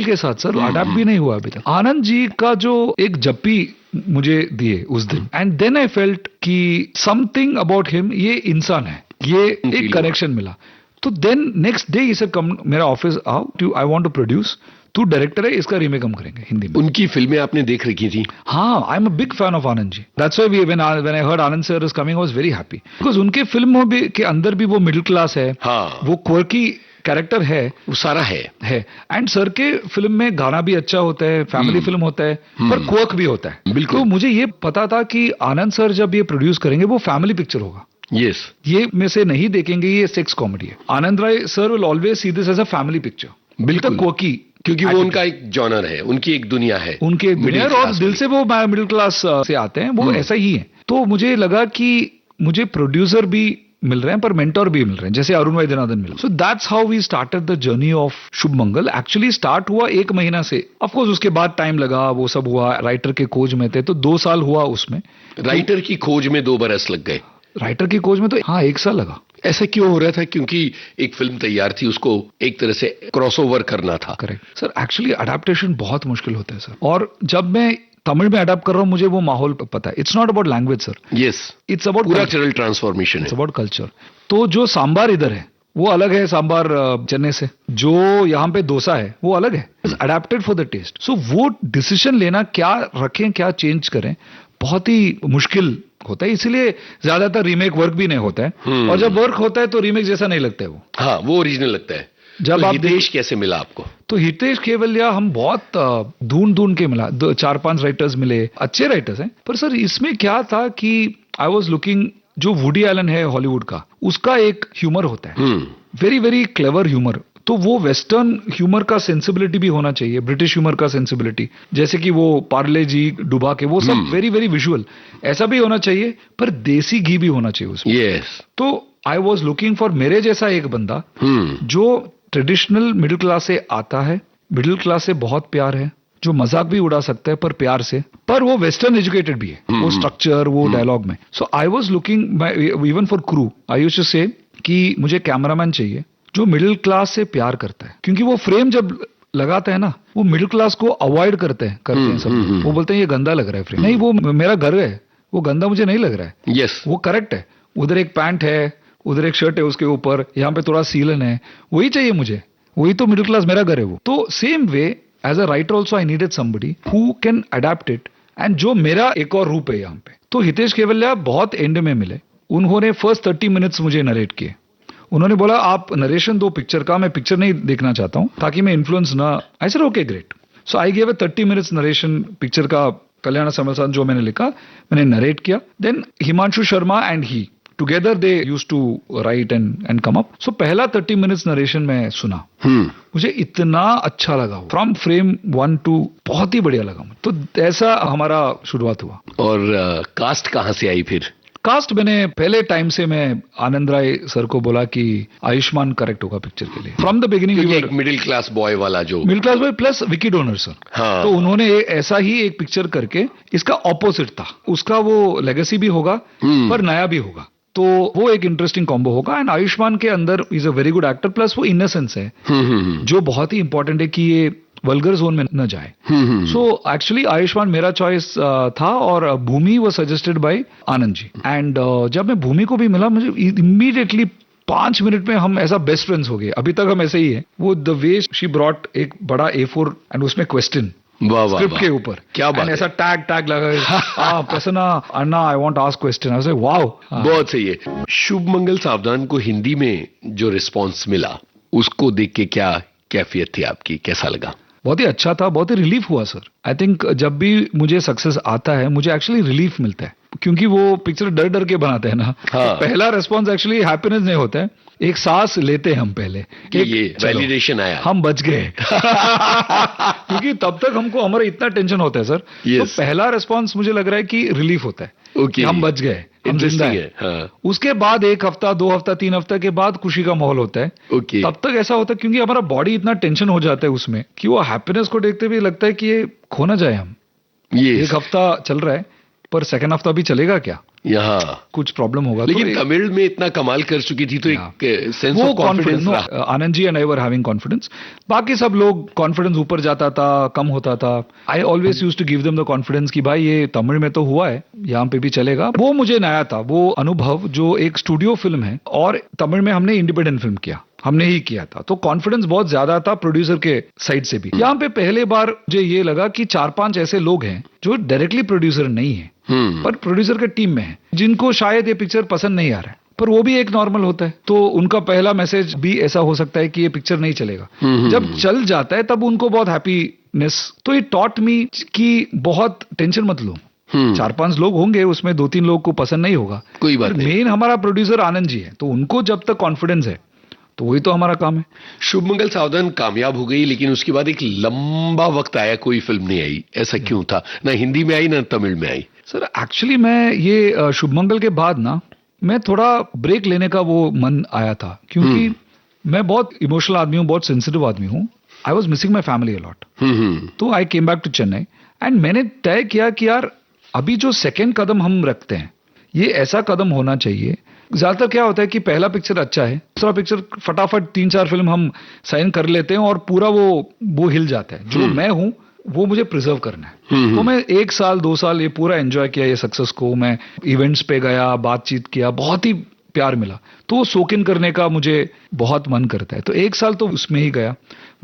के साथ सर. अडैप्ट भी नहीं हुआ अभी तक. आनंद जी का जो एक जप्पी मुझे दिए उस दिन, एंड देन आई फेल्ट कि समथिंग अबाउट हिम, ये इंसान है, ये एक कनेक्शन मिला. तो देन नेक्स्ट डे इसे कम मेरा ऑफिस आओ, आई वांट टू प्रोड्यूस, तू डायरेक्टर है, इसका रीमेक हम करेंगे हिंदी में. उनकी फिल्में आपने देख रखी थी? हाँ, I am a big fan of Anand ji. That's why when I heard Anand sir is coming I was very happy because उनके फिल्मों भी के अंदर भी वो मिडिल क्लास है. हाँ. वो क्वर्की कैरेक्टर है, वो सारा है. एंड सर के फिल्म में गाना भी अच्छा होता है, फैमिली फिल्म होता है, पर क्वर्क भी होता है. बिल्कुल. तो मुझे ये पता था कि आनंद सर जब ये प्रोड्यूस करेंगे वो फैमिली पिक्चर होगा. यस. ये में से नहीं देखेंगे ये सेक्स कॉमेडी है. Anand Rai sir will always see this as a family picture. बिल्कुल. क्वर्की, क्योंकि वो उनका एक जॉनर है, उनकी एक दुनिया है, उनकी एक दुनिया, और दिल से वो मिडिल क्लास से आते हैं, वो ऐसा ही है. तो मुझे लगा कि मुझे प्रोड्यूसर भी मिल रहे हैं पर मेंटोर भी मिल रहे हैं, जैसे अरुण वैद्यनाथन मिला. So that's how we started the journey of Shubh Mangal. Actually start हुआ 1 महीना से. ऑफ कोर्स उसके बाद टाइम लगा, वो सब हुआ. राइटर के खोज में थे तो 2 साल हुआ उसमें. राइटर की खोज में 2 बरस लग गए. राइटर की खोज में तो 1 साल लगा. ऐसा क्यों हो रहा था? क्योंकि एक फिल्म तैयार थी, उसको एक तरह से क्रॉसओवर करना था. Correct sir. एक्चुअली अडेप्टेशन बहुत मुश्किल होता है सर. और जब मैं तमिल में अडेप्ट कर रहा हूँ मुझे वो माहौल पता है. It's not about language sir. Yes. It's about cultural transformation. It's about culture. तो जो सांबार इधर है वो अलग है सांबार चेन्नई से. जो यहाँ पे डोसा है वो अलग है. Adapted for the taste. So वो डिसीजन लेना, क्या रखें क्या चेंज करें, बहुत ही मुश्किल होता है. इसलिए ज्यादातर रीमेक वर्क भी नहीं होता है. और जब वर्क होता है तो रीमेक जैसा नहीं लगता है वो. हाँ, वो ओरिजिनल लगता है. जब तो आप हितेश कैसे मिला आपको? तो हितेश केवलिया हम बहुत ढूंढ के मिला. 4-5 राइटर्स मिले, अच्छे राइटर्स हैं. पर सर इसमें क्या था कि आई वॉज लुकिंग, जो वुडी एलन है हॉलीवुड का, उसका एक ह्यूमर होता है, वेरी वेरी क्लेवर ह्यूमर. तो वो वेस्टर्न ह्यूमर का सेंसिबिलिटी भी होना चाहिए, ब्रिटिश ह्यूमर का सेंसिबिलिटी, जैसे कि वो पार्ले जी डुबा के, वो सब वेरी वेरी विजुअल, ऐसा भी होना चाहिए, पर देसी घी भी होना चाहिए उसमें। यस। तो आई वॉज लुकिंग फॉर मेरे जैसा एक बंदा जो ट्रेडिशनल मिडिल क्लास से आता है, मिडिल क्लास से बहुत प्यार है, जो मजाक भी उड़ा सकता है पर प्यार से, पर वो वेस्टर्न एजुकेटेड भी है, वो स्ट्रक्चर, वो डायलॉग में। So I was looking even for crew, I used to say कि मुझे कैमरामैन चाहिए जो मिडिल क्लास से प्यार करता है, क्योंकि वो फ्रेम जब लगाता है ना, वो मिडिल क्लास को अवॉइड करते हैं सब। वो बोलते हैं ये गंदा लग रहा है फ्रेम, नहीं वो मेरा घर है, वो गंदा मुझे नहीं लग रहा है। यस। वो करेक्ट है, उधर एक पैंट है, उधर एक शर्ट है उसके ऊपर, यहाँ पे थोड़ा सीलन है, वही चाहिए मुझे, वही तो मिडिल क्लास मेरा घर है वो। तो same way as a writer also I needed somebody who can adapt it, and जो मेरा एक और रूप है यहाँ पे। तो हितेश केवल्या बहुत एंड में मिले, उन्होंने फर्स्ट 30 मिनट्स मुझे नरेट किए। उन्होंने बोला आप नरेशन दो पिक्चर का, मैं पिक्चर नहीं देखना चाहता हूँ ताकि मैं इन्फ्लुएंस ना। I said okay great. So I give a 30 minutes narration picture का, कल्याण समरसाथ जो मैंने लिखा, मैंने नरेट किया। Then Himanshu Sharma and he together they used to write and come up. So पहला 30 मिनट्स नरेशन मैं सुना, मुझे इतना अच्छा लगा, फ्रॉम फ्रेम 1 to बहुत ही बढ़िया लगा मुझे। तो ऐसा हमारा शुरुआत हुआ। और कास्ट कहाँ से आई फिर? कास्ट मैंने पहले टाइम से मैं आनंद राय सर को बोला कि आयुष्मान करेक्ट होगा पिक्चर के लिए, फ्रॉम द बिगिनिंग। एक मिडिल क्लास बॉय वाला जो middle class boy plus Vicky donor sir. हाँ। तो उन्होंने ऐसा ही एक पिक्चर करके, इसका ऑपोजिट था, उसका वो लेगेसी भी होगा पर नया भी होगा, तो वो एक इंटरेस्टिंग कॉम्बो होगा। एंड आयुष्मान के अंदर is a very good actor, plus वो इनोसेंस है जो बहुत ही इंपॉर्टेंट है कि ये वल्गर जोन में न जाए। सो एक्चुअली आयुष्मान मेरा चॉइस था, और भूमि वो suggested by Anand ji. And जब मैं भूमि को भी मिला, मुझे इमीडिएटली 5 मिनट में हम ऐसा बेस्ट फ्रेंड्स हो गए, अभी तक हम ऐसे ही है। वो द वे शी ब्रॉट एक बड़ा A4 एंड उसमें क्वेश्चन स्क्रिप्ट के ऊपर, क्या बात है। ऐसा टैग लगा, प्रसन्ना अन्ना आई वांट आस्क क्वेश्चन, आई से वाओ। बहुत सही है। शुभ मंगल सावधान को हिंदी में जो रिस्पांस मिला, उसको देख के क्या कैफियत थी आपकी, कैसा लगा? बहुत ही अच्छा था, बहुत ही रिलीफ हुआ सर। आई थिंक जब भी मुझे सक्सेस आता है, मुझे एक्चुअली रिलीफ मिलता है, क्योंकि वो पिक्चर डर डर के बनाते हैं ना। हाँ। तो पहला रिस्पॉन्स एक्चुअली हैप्पीनेस नहीं होता है, एक सांस लेते हैं हम पहले कि ये वैलिडेशन आया, हम बच गए। क्योंकि तब तक हमको हमारा इतना टेंशन होता है सर। तो पहला रिस्पॉन्स मुझे लग रहा है कि रिलीफ होता है, कि हम बच गए, हम जिंदा है। हाँ। उसके बाद 1 हफ्ता 2 हफ्ता 3 हफ्ता के बाद खुशी का माहौल होता है। तब तक ऐसा होता है क्योंकि हमारा बॉडी इतना टेंशन हो जाता है उसमें, कि वो हैप्पीनेस को देखते हुए लगता है कि ये खो ना जाए हम। ये 1 हफ्ता चल रहा है, पर सेकंड हफ्ता भी चलेगा क्या, यहाँ कुछ प्रॉब्लम होगा। लेकिन तमिल में इतना कमाल कर चुकी थी, तो एक सेंस ऑफ कॉन्फिडेंस रहा। Anand ji and I were having confidence, बाकी सब लोग कॉन्फिडेंस ऊपर जाता था, कम होता था। I always used to give them the confidence कि भाई ये तमिल में तो हुआ है, यहाँ पे भी चलेगा। वो मुझे नया था, वो अनुभव जो एक स्टूडियो फिल्म है, और तमिल में हमने इंडिपेंडेंट फिल्म किया, हमने ही किया था, तो कॉन्फिडेंस बहुत ज्यादा था प्रोड्यूसर के साइड से भी। यहाँ पे पहले बार मुझे ये लगा कि 4-5 ऐसे लोग हैं जो डायरेक्टली प्रोड्यूसर नहीं है, पर प्रोड्यूसर के टीम में है, जिनको शायद ये पिक्चर पसंद नहीं आ रहा है, पर वो भी एक नॉर्मल होता है। तो उनका पहला मैसेज भी ऐसा हो सकता है कि ये पिक्चर नहीं चलेगा। जब चल जाता है तब उनको बहुत हैप्पीनेस। तो ये टॉट मी कि बहुत टेंशन मत लो, 4-5 लोग होंगे, उसमें 2-3 लोग को पसंद नहीं होगा, कोई बात नहीं। मेन हमारा प्रोड्यूसर आनंद जी है, तो उनको जब तक कॉन्फिडेंस है तो वही तो हमारा काम है। शुभ मंगल सावधान कामयाब हो गई, लेकिन उसके बाद एक लंबा वक्त आया, कोई फिल्म नहीं आई। ऐसा क्यों था? ना हिंदी में आई ना तमिल में आई। सर एक्चुअली मैं ये शुभ मंगल के बाद ना, मैं थोड़ा ब्रेक लेने का वो मन आया था, क्योंकि मैं बहुत इमोशनल आदमी हूँ, बहुत सेंसिटिव आदमी हूँ। I was missing my family a lot. तो I came back to Chennai and मैंने तय किया कि यार अभी जो सेकेंड कदम हम रखते हैं, ये ऐसा कदम होना चाहिए। ज्यादातर क्या होता है कि पहला पिक्चर अच्छा है, दूसरा पिक्चर फटाफट 3-4 फिल्म हम साइन कर लेते हैं और पूरा वो हिल जाता है। जो मैं हूं वो मुझे प्रिजर्व करना है। तो मैं 1 साल 2 साल ये पूरा एंजॉय किया ये सक्सेस को। मैं इवेंट्स पे गया, बातचीत किया, बहुत ही प्यार मिला, तो सोक इन करने का मुझे बहुत मन करता है। तो 1 साल तो उसमें ही गया।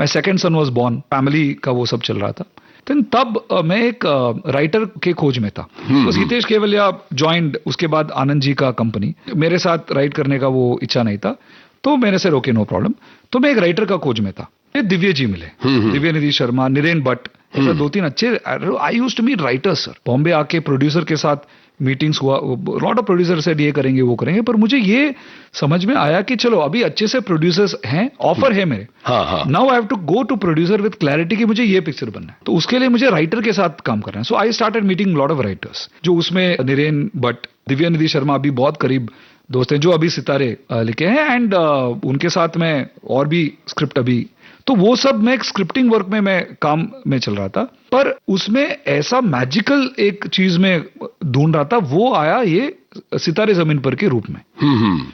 My second son was born, family का वो सब चल रहा था। तब मैं एक राइटर के खोज में था। तो हितेश केवल्या ज्वाइंड, उसके बाद आनंद जी का कंपनी, मेरे साथ राइट करने का वो इच्छा नहीं था, तो मैंने से रोके नो प्रॉब्लम। तो मैं एक राइटर का खोज में था। दिव्य जी मिले, दिव्य निधि शर्मा, निरेन भट्ट, ऐसा 2-3 अच्छे I used to meet writers sir, Bombay आके प्रोड्यूसर के साथ मीटिंग्स हुआ, लॉट ऑफ प्रोड्यूसर सेड ये करेंगे वो करेंगे, पर मुझे ये समझ में आया कि चलो अभी अच्छे से प्रोड्यूसर्स हैं, ऑफर है मेरे, now I have to go to producer with clarity कि मुझे ये पिक्चर बनना है, तो उसके लिए मुझे राइटर के साथ काम करना है. So I started meeting lot of writers, जो उसमें निरेन भट्ट, दिव्या निधि शर्मा अभी बहुत करीब दोस्त हैं, जो अभी सितारे लिखे हैं, एंड उनके साथ मैं और भी स्क्रिप्ट अभी, तो वो सब मैं स्क्रिप्टिंग वर्क में मैं काम में चल रहा था, पर उसमें ऐसा मैजिकल एक चीज में ढूंढ रहा था, वो आया ये सितारे जमीन पर के रूप में,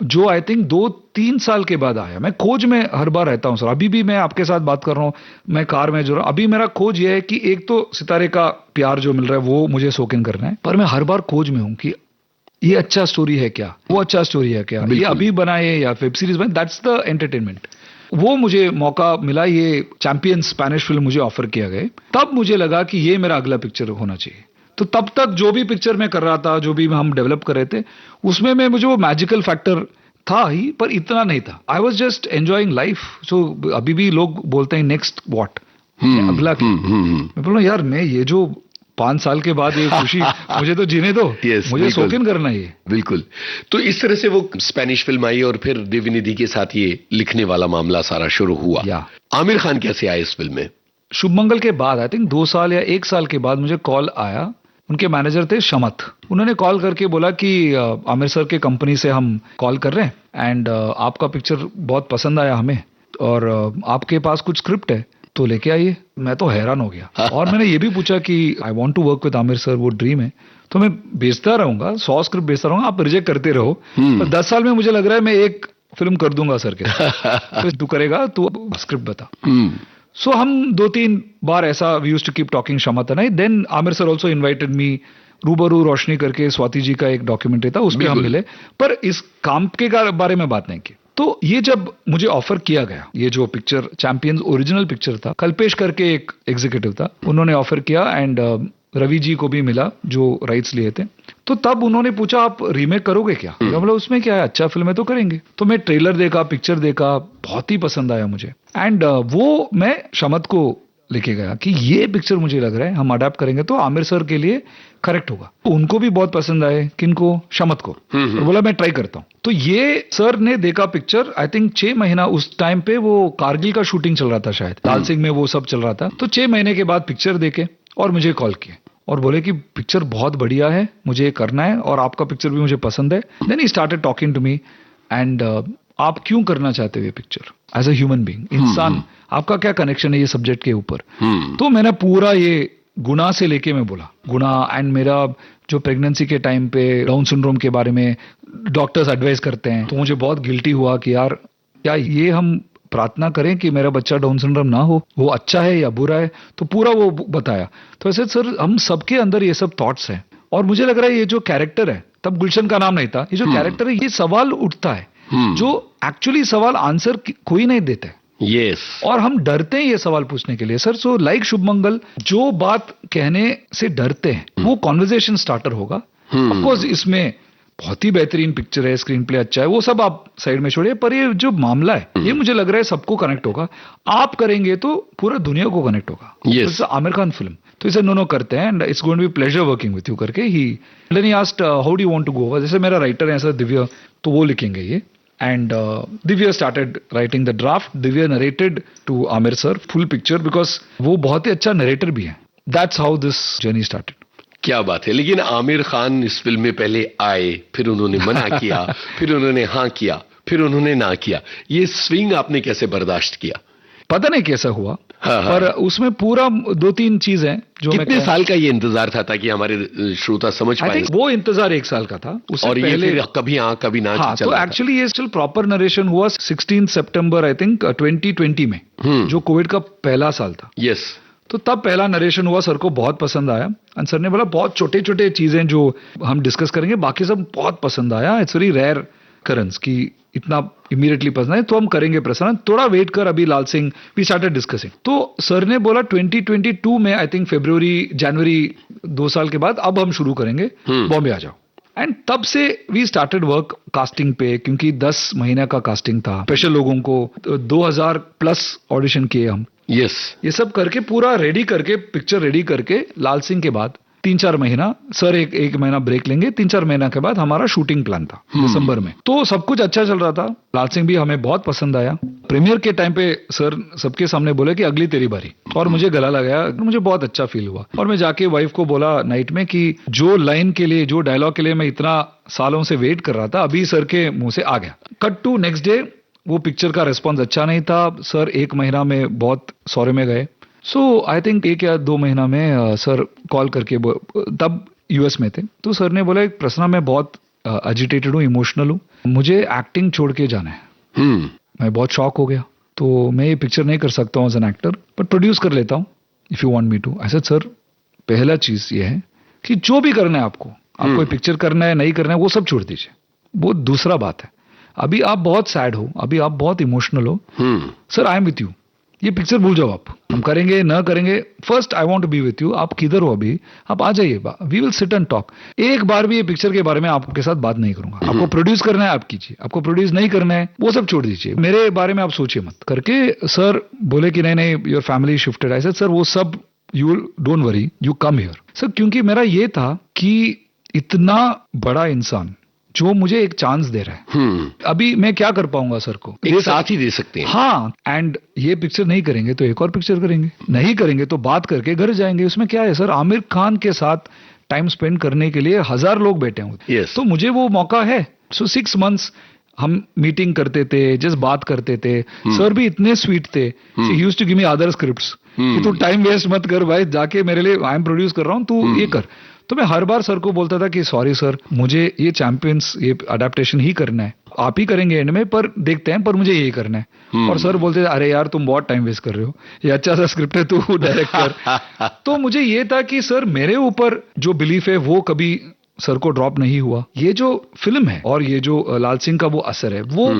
जो आई थिंक 2-3 साल के बाद आया. मैं खोज में हर बार रहता हूं सर, अभी भी मैं आपके साथ बात कर रहा हूं, मैं कार में जो रहा, अभी मेरा खोज ये है कि एक तो सितारे का प्यार जो मिल रहा है वो मुझे सोक इन करना है, पर मैं हर बार खोज में हूं कि ये अच्छा स्टोरी है क्या, वो अच्छा स्टोरी है क्या, ये अभी बनाए या वेब सीरीज बने, दैट्स द एंटरटेनमेंट. वो मुझे मौका मिला, ये चैंपियन स्पेनिश फिल्म मुझे ऑफर किया गया, तब मुझे लगा कि ये मेरा अगला पिक्चर होना चाहिए. तो तब तक जो भी पिक्चर मैं कर रहा था, जो भी हम डेवलप कर रहे थे, उसमें मैं मुझे वो मैजिकल फैक्टर था ही, पर इतना नहीं था. I was just enjoying life. So अभी भी लोग बोलते हैं नेक्स्ट व्हाट, अगला क्या, मैं बोल रहा हूँ यार मैं ये जो 5 साल के बाद ये खुशी मुझे तो जीने दो, मुझे शौकीन करना है ये. बिल्कुल. तो इस तरह से वो स्पेनिश फिल्म आई और फिर दिव्य निधि के साथ ये लिखने वाला मामला सारा शुरू हुआ. आमिर खान कैसे आए इस फिल्म में? शुभ मंगल के बाद आई थिंक 2 साल या 1 साल के बाद मुझे कॉल आया. उनके मैनेजर थे शमत, उन्होंने कॉल करके बोला कि आमिर सर के कंपनी से हम कॉल कर रहे हैं एंड आपका पिक्चर बहुत पसंद आया हमें, और आपके पास कुछ स्क्रिप्ट है तो लेके आइए. मैं तो हैरान हो गया, और मैंने ये भी पूछा कि I want to work with Aamir sir, वो ड्रीम है, तो मैं भेजता रहूंगा, 100 स्क्रिप्ट भेजता रहूंगा, आप रिजेक्ट करते रहो, पर 10 साल में मुझे लग रहा है मैं एक फिल्म कर दूंगा सर के साथ. तो तू करेगा, तू स्क्रिप्ट बता. सो हम 2-3 बार ऐसा we used to keep talking शमत and I. Then Aamir sir also invited me, Rubaru Roshni करके स्वाति जी का एक डॉक्यूमेंट्री था, उसमें हम मिले, पर इस काम के बारे में बात नहीं की. तो ये जब मुझे ऑफर किया गया, ये जो पिक्चर चैंपियंस ओरिजिनल पिक्चर था, कल्पेश करके एक एग्जीक्यूटिव था, उन्होंने ऑफर किया एंड रवि जी को भी मिला जो राइट्स लिए थे, तो तब उन्होंने पूछा आप रीमेक करोगे क्या? मतलब उसमें क्या है, अच्छा फिल्म है तो करेंगे. तो मैं ट्रेलर देखा, पिक्चर देखा, बहुत ही पसंद आया मुझे, एंड वो मैं शमत को लेके गया कि ये पिक्चर मुझे लग रहा है हम अडेप्ट करेंगे तो आमिर सर के लिए करेक्ट होगा. उनको भी बहुत पसंद आए, किनको? शमत को. और बोला मैं ट्राई करता हूं. तो ये सर ने देखा पिक्चर, आई थिंक 6 महीना उस टाइम पे वो कारगिल का शूटिंग चल रहा था शायद, लाल सिंह में वो सब चल रहा था, तो 6 महीने के बाद पिक्चर देखे और मुझे कॉल किए और बोले कि पिक्चर बहुत बढ़िया है, मुझे करना है और आपका पिक्चर भी मुझे पसंद है. Then he started talking to me and आप क्यों करना चाहते हो ये picture as a human being, इंसान, आपका क्या कनेक्शन है ये सब्जेक्ट के ऊपर. तो मैंने पूरा ये गुना से लेके मैं बोला, गुना एंड मेरा जो प्रेगनेंसी के टाइम पे डाउन सिंड्रोम के बारे में डॉक्टर्स एडवाइस करते हैं, तो मुझे बहुत गिल्टी हुआ कि यार क्या ये हम प्रार्थना करें कि मेरा बच्चा डाउन सिंड्रोम ना हो, वो अच्छा है या बुरा है, तो पूरा वो बताया. तो ऐसे सर हम सबके अंदर ये सब थॉट्स हैं, और मुझे लग रहा है ये जो कैरेक्टर है, तब गुलशन का नाम नहीं था, ये जो कैरेक्टर है ये सवाल उठता है जो एक्चुअली सवाल आंसर कोई नहीं देता है. यस. और हम डरते हैं ये सवाल पूछने के लिए सर. सो लाइक शुभ मंगल, जो बात कहने से डरते हैं वो कॉन्वर्जेशन स्टार्टर होगा. ऑफ कोर्स इसमें बहुत ही बेहतरीन पिक्चर है, स्क्रीन प्ले अच्छा है, वो सब आप साइड में छोड़िए, पर ये जो मामला है ये मुझे लग रहा है सबको कनेक्ट होगा. आप करेंगे तो पूरा दुनिया को कनेक्ट होगा. Yes. आमिर खान फिल्म, तो इसे नो करते हैं and it's going to be pleasure working with you करके ही. Then he asked how do you want to go. जैसे मेरा राइटर है सर दिव्या, तो वो लिखेंगे ये, and Divya started writing the draft. Divya narrated to Aamir sir full picture, because वो बहुत ही अच्छा नरेटर भी है. That's how this journey started. क्या बात है. लेकिन आमिर खान इस फिल्म में पहले आए, फिर उन्होंने मना किया, फिर उन्होंने हाँ किया, फिर उन्होंने ना किया. ये स्विंग आपने कैसे बर्दाश्त किया? पता नहीं कैसा हुआ. पर उसमें पूरा 2-3 चीज है जो कितने साल का ये इंतजार था ताकि हमारे श्रोता समझ पाए? वो इंतजार 1 साल का था. और पहले ये कभी हाँ कभी ना. हाँ, तो एक्चुअली ये स्टिल प्रॉपर नरेशन हुआ 16 सितंबर आई थिंक 2020 में, जो कोविड का पहला साल था. यस. तो तब पहला नरेशन हुआ, सर को बहुत पसंद आया एंड सर ने बोला बहुत छोटे छोटे चीजें जो हम डिस्कस करेंगे, बाकी सब बहुत पसंद आया. इट्स वेरी रेयर करंस कि इतना इमीडिएटली पसंद है, तो हम करेंगे प्रसन्न, थोड़ा वेट कर, अभी लाल सिंह वी स्टार्टेड डिस्कसिंग. तो सर ने बोला 2022 में आई थिंक फरवरी जनवरी 2 साल के बाद अब हम शुरू करेंगे, बॉम्बे आ जाओ. एंड तब से वी स्टार्टेड वर्क कास्टिंग पे, क्योंकि 10 महीने का कास्टिंग था, स्पेशल लोगों को 2000 प्लस ऑडिशन किए हम। यस। ये सब करके पूरा रेडी करके, पिक्चर रेडी करके, लाल सिंह के बाद 3-4 महीना सर एक महीना ब्रेक लेंगे, 3-4 महीना के बाद हमारा शूटिंग प्लान था दिसंबर में। तो सब कुछ अच्छा चल रहा था, लाल सिंह भी हमें बहुत पसंद आया। प्रीमियर के टाइम पे सर सबके सामने बोले कि अगली तेरी बारी, और मुझे गला लगाया, मुझे बहुत अच्छा फील हुआ। और मैं जाके वाइफ को बोला नाइट में कि जो लाइन के लिए, जो डायलॉग के लिए मैं इतना सालों से वेट कर रहा था, अभी सर के मुंह से आ गया। कट टू नेक्स्ट डे, वो पिक्चर का रिस्पॉन्स अच्छा नहीं था, सर 1 महीना में बहुत सौरे में गए। सो आई थिंक 1 या 2 महीना में सर कॉल करके, तब यूएस में थे, तो सर ने बोला प्रसन्ना मैं बहुत एजिटेटेड हूँ, इमोशनल हूँ, मुझे एक्टिंग छोड़ के जाना है। मैं बहुत शॉक हो गया, तो मैं ये पिक्चर नहीं कर सकता हूँ as an actor, but produce कर लेता हूँ if you want me to. ऐसा सर पहला चीज ये है कि जो भी करना है आपको ये पिक्चर करना है नहीं करना है वो सब छोड़ दीजिए, वो दूसरा बात है। अभी आप बहुत सैड हो, अभी आप बहुत इमोशनल हो, sir I am with you, ये पिक्चर भूल जाओ आप, हम करेंगे ना करेंगे, first I want to be with you, आप किधर हो अभी, आप आ जाइए, we will sit and talk. एक बार भी ये पिक्चर के बारे में आपके साथ बात नहीं करूंगा, आपको प्रोड्यूस करना है आप कीजिए, आपको प्रोड्यूस नहीं करना है वो सब छोड़ दीजिए, मेरे बारे में आप सोचिए मत करके। सर बोले कि नहीं नहीं your family shifted, I said sir वो सब you don't worry, you come here. Sir क्योंकि मेरा ये था कि इतना बड़ा इंसान जो मुझे एक चांस दे रहा है, अभी मैं क्या कर पाऊंगा सर को, एक साथ ही दे सकते हैं। हाँ, एंड ये पिक्चर नहीं करेंगे तो एक और पिक्चर करेंगे, नहीं करेंगे तो बात करके घर जाएंगे, उसमें क्या है सर। आमिर खान के साथ टाइम स्पेंड करने के लिए 1000 लोग बैठे होंगे, yes. तो मुझे वो मौका है। सो 6 मंथ्स हम मीटिंग करते थे, जस्ट बात करते थे। सर भी इतने स्वीट थे, he used to give me other scripts कि तू टाइम वेस्ट मत कर भाई, जाके मेरे लिए, आई एम प्रोड्यूस कर रहा हूँ, तू ये कर। तो मैं हर बार सर को बोलता था कि सॉरी सर, मुझे ये चैंपियंस, ये अडेप्टेशन ही करना है, आप ही करेंगे एंड में, पर देखते हैं, पर मुझे यही करना है। और सर बोलते थे अरे यार तुम बहुत टाइम वेस्ट कर रहे हो, ये अच्छा सा स्क्रिप्ट है, तू डायरेक्ट कर। तो मुझे ये था कि सर मेरे ऊपर जो बिलीफ है वो कभी सर को ड्रॉप नहीं हुआ। ये जो फिल्म है और ये जो लाल सिंह का वो असर है, वो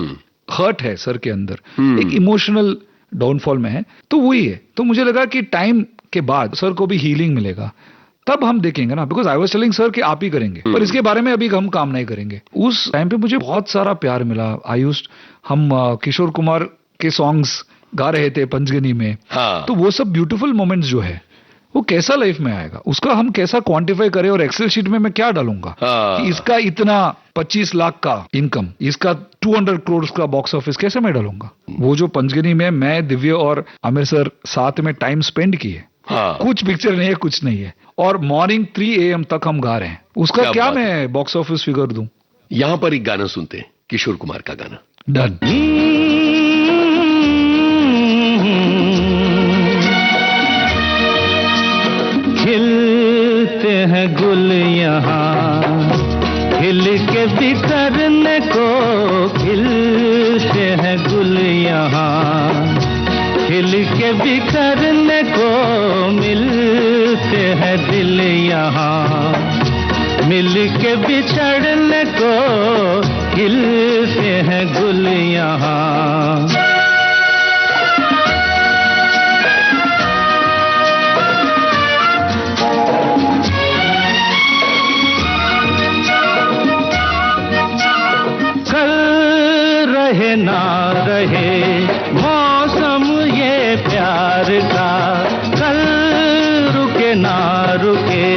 हर्ट है सर के अंदर, एक इमोशनल डाउनफॉल में है, तो वही है। तो मुझे लगा कि टाइम के बाद सर को भी हीलिंग मिलेगा, तब हम देखेंगे ना, because I was telling sir कि आप ही करेंगे, पर इसके बारे में अभी हम काम नहीं करेंगे। उस टाइम पे मुझे बहुत सारा प्यार मिला। हम किशोर कुमार के सॉन्ग्स गा रहे थे पंचगनी में, तो वो सब ब्यूटीफुल मोमेंट्स जो है वो कैसा लाइफ में आएगा, उसका हम कैसा क्वांटिफाई करें, और एक्सेल शीट में मैं क्या डालूंगा कि इसका इतना 25 लाख का इनकम, इसका 200 करोड़ का बॉक्स ऑफिस, कैसे मैं डालूंगा। वो जो पंचगनी में मैं, दिव्य और आमिर सर साथ में टाइम स्पेंड किए, कुछ पिक्चर नहीं है, कुछ नहीं है, और मॉर्निंग 3 AM तक हम गा रहे हैं, उसका क्या मैं बॉक्स ऑफिस फिगर दूं। यहां पर एक गाना सुनते हैं, किशोर कुमार का गाना। डन। खिलते हैं गुल यहाँ, खिल के बिखरने को, खिलते हैं गुल यहाँ, खिल के बिखरने को, मिलते हैं दिल यहाँ, मिल के बिछड़ने को, खिलते हैं गुल यहाँ। रहे ना रहे मौसम ये प्यार का, कल रुके ना रुके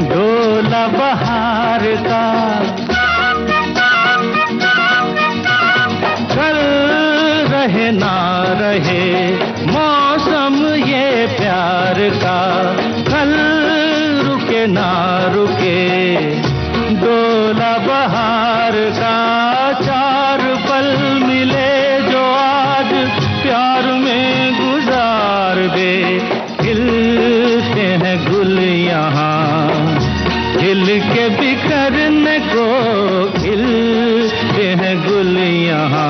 डोला बहार का, कल रहे ना रहे मौसम ये प्यार का, कल रुके ना रुके डोला बहार का। चार पल मिले जो आज प्यार में गुजार दे, खिलते हैं गुल यहाँ, खिल के बिखरने को, खिलते हैं गुल यहाँ।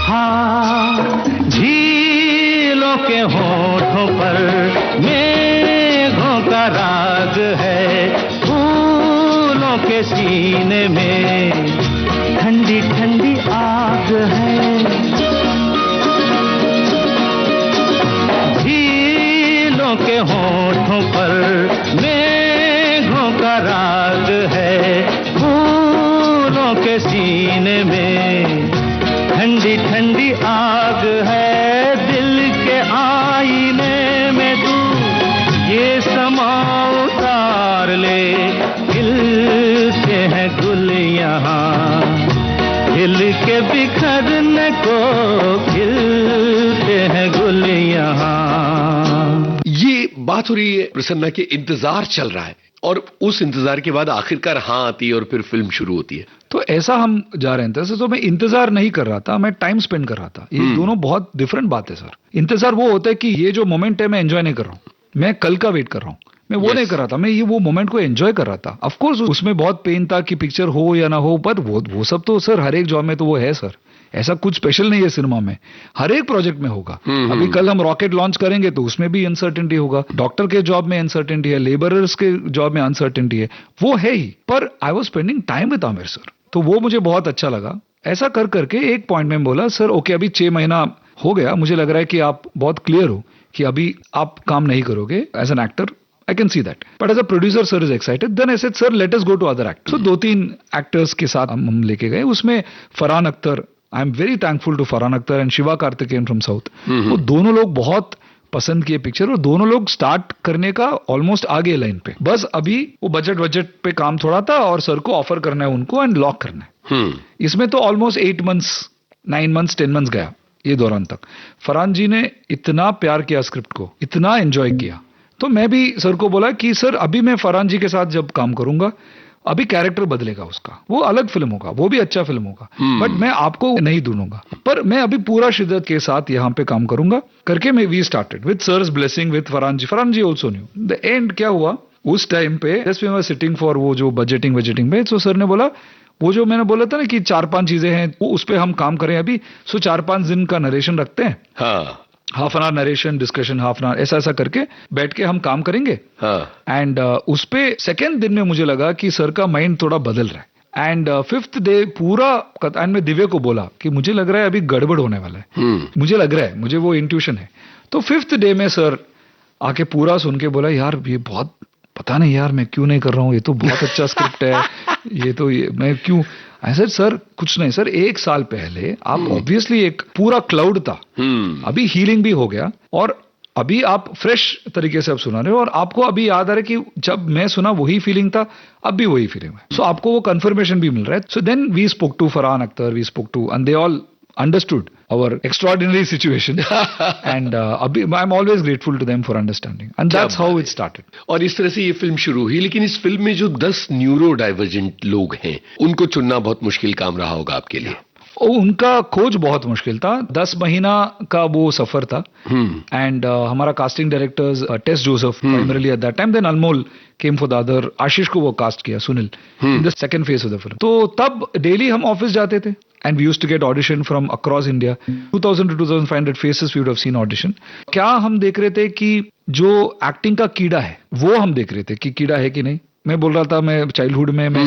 हाँ, झील के होठों पर मेघों का राग है, फूलों के सीने में ठंडी ठंडी आग है, झीलों के होठों पर मेघों का राग है, फूलों के सीने में ठंडी ठंडी आग है, दिल के आईने में तू ये समा उतार ले, खिलते हैं गुल यहाँ, खिल के बिखरने को खिलते हैं गुल यहाँ। ये बात हो रही है प्रसन्ना के इंतजार चल रहा है और उस इंतजार के बाद आखिरकार हाँ आती है और फिर फिल्म शुरू होती है। तो ऐसा हम जा रहे थे तो मैं इंतजार नहीं कर रहा था, मैं टाइम स्पेंड कर रहा था। ये दोनों बहुत डिफरेंट बात है सर। इंतजार वो होता है कि ये जो मोमेंट है मैं एंजॉय नहीं कर रहा हूँ, मैं कल का वेट कर रहा हूँ, मैं वो नहीं कर रहा था, मैं ये वो मोमेंट को एंजॉय कर रहा था। ऑफ कोर्स उसमें बहुत पेन था कि पिक्चर हो या ना हो, पर वो सब तो सर हर एक जॉब में तो वो है सर, ऐसा कुछ स्पेशल नहीं है सिनेमा में, हर एक प्रोजेक्ट में होगा। अभी कल हम रॉकेट लॉन्च करेंगे तो उसमें भी अनसर्टेनिटी होगा, डॉक्टर के जॉब में अनसर्टेनिटी है, लेबरर्स के जॉब में अनसर्टेनिटी है, वो है ही। पर I was spending time with Aamir sir, तो वो मुझे बहुत अच्छा लगा। ऐसा कर करके एक पॉइंट में बोला सर ओके अभी 6 महीना हो गया, मुझे लग रहा है कि आप बहुत क्लियर हो कि अभी आप काम नहीं करोगे as an actor, I can see that. But as a producer, sir is excited. Then I said, sir, let us go to other actors. So 2-3 actors के साथ हम लेके गए। उसमें Farhan Akhtar, I am very thankful to Farhan Akhtar and Shiva Karthikeyan from South. वो दोनों लोग बहुत पसंद किए पिक्चर और दोनों लोग स्टार्ट करने का ऑलमोस्ट आगे लाइन पे। बस अभी वो बजट पे काम थोड़ा था और सर को ऑफर करना है उनको एंड लॉक करना है। इसमें तो ऑलमोस्ट 8 months, 9 months, 10 months गया ये दौरान तक। फरहान जी ने इतना प्यार किया स्क्रिप्ट को, इतना एंजॉय किया, तो मैं भी सर को बोला कि सर अभी मैं फरहान जी के साथ जब काम करूंगा अभी कैरेक्टर बदलेगा उसका, वो अलग फिल्म होगा, वो भी अच्छा फिल्म होगा, बट मैं आपको नहीं ढूंढूंगा, पर मैं अभी पूरा शिद्दत के साथ यहाँ पे काम करूंगा करके मैं we started with sir's blessing with Farhan ji also new. The end क्या हुआ उस टाइम पे just we were sitting for वो जो बजटिंग में, तो सर ने बोला वो जो मैंने बोला था ना कि 4-5 चीजें हैं वो उस पर हम काम करें अभी, सो 4-5 दिन का नरेशन रखते हैं, हाँ half an hour narration discussion, half an hour ऐसा करके बैठ के हम काम करेंगे। एंड उस पे सेकेंड दिन में मुझे लगा कि सर का माइंड थोड़ा बदल रहा है एंड 5th डे पूरा एंड मैं दिव्या को बोला कि मुझे लग रहा है अभी गड़बड़ होने वाला है, मुझे लग रहा है, मुझे वो इंट्यूशन है। तो 5th डे में सर आके पूरा सुन के बोला यार ये बहुत पता नहीं यार मैं क्यों नहीं कर रहा हूँ, ये तो बहुत अच्छा स्क्रिप्ट है, ये तो मैं क्यों। ऐसा सर कुछ नहीं सर, 1 साल पहले आप ऑब्वियसली एक पूरा क्लाउड था, अभी हीलिंग भी हो गया और अभी आप फ्रेश तरीके से आप सुना रहे हो और आपको अभी याद आ रहा है कि जब मैं सुना वही फीलिंग था, अब भी वही फीलिंग है। सो आपको वो कंफर्मेशन भी मिल रहा है। So then we spoke to Farhan Akhtar, we spoke to and they all understood our extraordinary situation and I'm always grateful to them for understanding and that's how it started. और इस तरह से ये फिल्म शुरू हुई। लेकिन इस फिल्म में जो 10 न्यूरो डाइवर्जेंट लोग हैं उनको चुनना बहुत मुश्किल काम रहा होगा आपके लिए। उनका खोज बहुत मुश्किल था, 10 महीना का वो सफर था एंड हमारा casting directors Tess Joseph primarily at that time, then Anmol came for the other, Ashish को वो कास्ट किया, Sunil in the second phase of the film. तो तब डेली हम ऑफिस जाते थे and we used to get audition from across India, 2000 to 2500 faces we would have seen audition. क्या हम देख रहे थे कि जो एक्टिंग का कीड़ा है वो हम देख रहे थे कि कीड़ा है कि नहीं। मैं बोल रहा था मैं चाइल्डहुड में मैं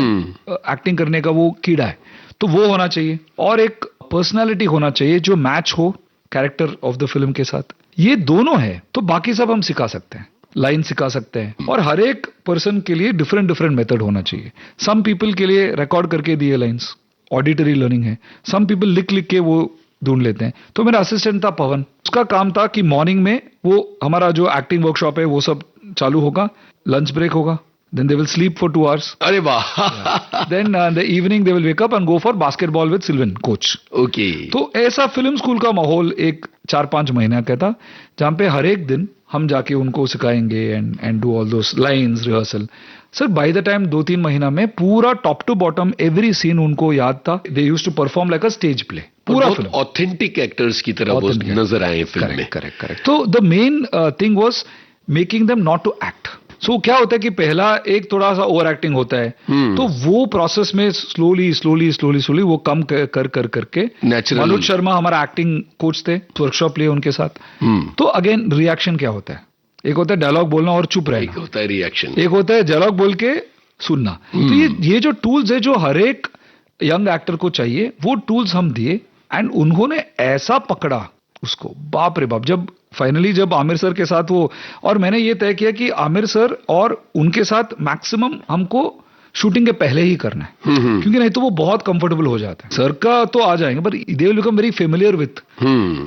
एक्टिंग करने का वो कीड़ा है, तो वो होना चाहिए और एक पर्सनालिटी होना चाहिए जो मैच हो कैरेक्टर ऑफ द फिल्म के साथ। ये दोनों है तो बाकी सब हम सिखा सकते हैं, लाइन सिखा सकते हैं और हर एक पर्सन के लिए डिफरेंट मेथड होना चाहिए। सम पीपल के लिए रिकॉर्ड करके दिए लाइन्स ऑडिटरी लर्निंग है, सम पीपल लिख के वो ढूंढ लेते हैं। तो मेरा असिस्टेंट था पवन, उसका काम था कि मॉर्निंग में वो हमारा जो एक्टिंग वर्कशॉप है वो सब चालू होगा, लंच ब्रेक होगा, then they will sleep for 2 hours. अरे वाह। Then the evening they will wake up and go for basketball with Sylvain, coach. Okay. तो ऐसा फिल्म स्कूल का माहौल एक 4-5 महीना का था जहाँ पे हर एक दिन हम जाके उनको सिखाएंगे and do all those lines rehearsal. Sir by the time 2-3 महीना में पूरा top to bottom every scene उनको याद था। They used to perform like a stage play, पूरा फिल्म ऑथेंटिक एक्टर्स की तरह वो नजर आए फिल्म में। करेक्ट। तो the main thing was making them not to act. So क्या होता है कि पहला एक थोड़ा सा ओवर एक्टिंग होता है, तो वो प्रोसेस में स्लोली वो कम कर करके Natural. मनोज शर्मा हमारा एक्टिंग कोच थे, वर्कशॉप लिए उनके साथ। तो अगेन रिएक्शन क्या होता है, एक होता है डायलॉग बोलना और चुप एक रहना, होता है रिएक्शन, एक होता है डायलॉग बोल के सुनना। तो ये जो टूल्स है जो हर एक यंग एक्टर को चाहिए, वो टूल्स हम दिए एंड उन्होंने ऐसा पकड़ा उसको, बाप रे बाप। जब फाइनली जब आमिर सर के साथ वो, और मैंने ये तय किया कि आमिर सर और उनके साथ मैक्सिमम हमको शूटिंग के पहले ही करना है, क्योंकि नहीं तो वो बहुत कंफर्टेबल हो जाता है। सर का तो आ जाएंगे पर they will become very familiar with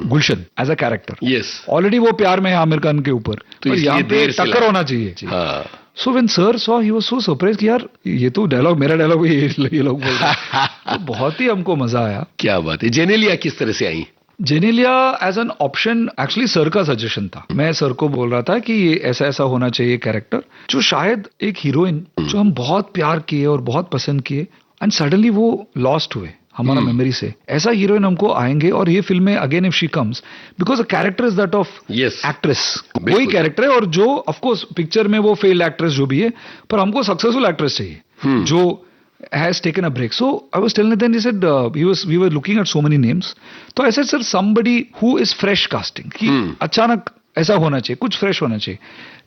Gulshan as a character. Yes, already वो प्यार में है आमिर खान के ऊपर, तो पर इसलिए यहाँ पे देर से टक्कर लगा। होना चाहिए। हाँ, so when sir saw he was so surprise कि यार ये तो डायलॉग, मेरा डायलॉग भी ये लोग बोल रहे हैं। तो बहुत ही हमको मजा आया। क्या बात है। जेनेलिया किस तरह से आई? Genelia as an option actually sir का सजेशन था। मैं सर को बोल रहा था कि ये ऐसा ऐसा होना चाहिए कैरेक्टर, जो शायद एक हीरोइन जो हम बहुत प्यार किए और बहुत पसंद किए एंड सडनली वो लॉस्ट हुए हमारा मेमोरी से, ऐसा हीरोइन हमको आएंगे। और ये फिल्म में again if she comes, because the character is that of Yes. Actress, बिल्कुल। वही कैरेक्टर है। और जो ऑफ कोर्स पिक्चर में वो फेल्ड एक्ट्रेस जो भी है, पर हमको सक्सेसफुल एक्ट्रेस चाहिए जो has taken a break. So I was telling them, he said we were looking at so many names. So I said, sir, somebody who is fresh casting, कि अचानक ऐसा होना चाहिए, कुछ फ्रेश होना चाहिए।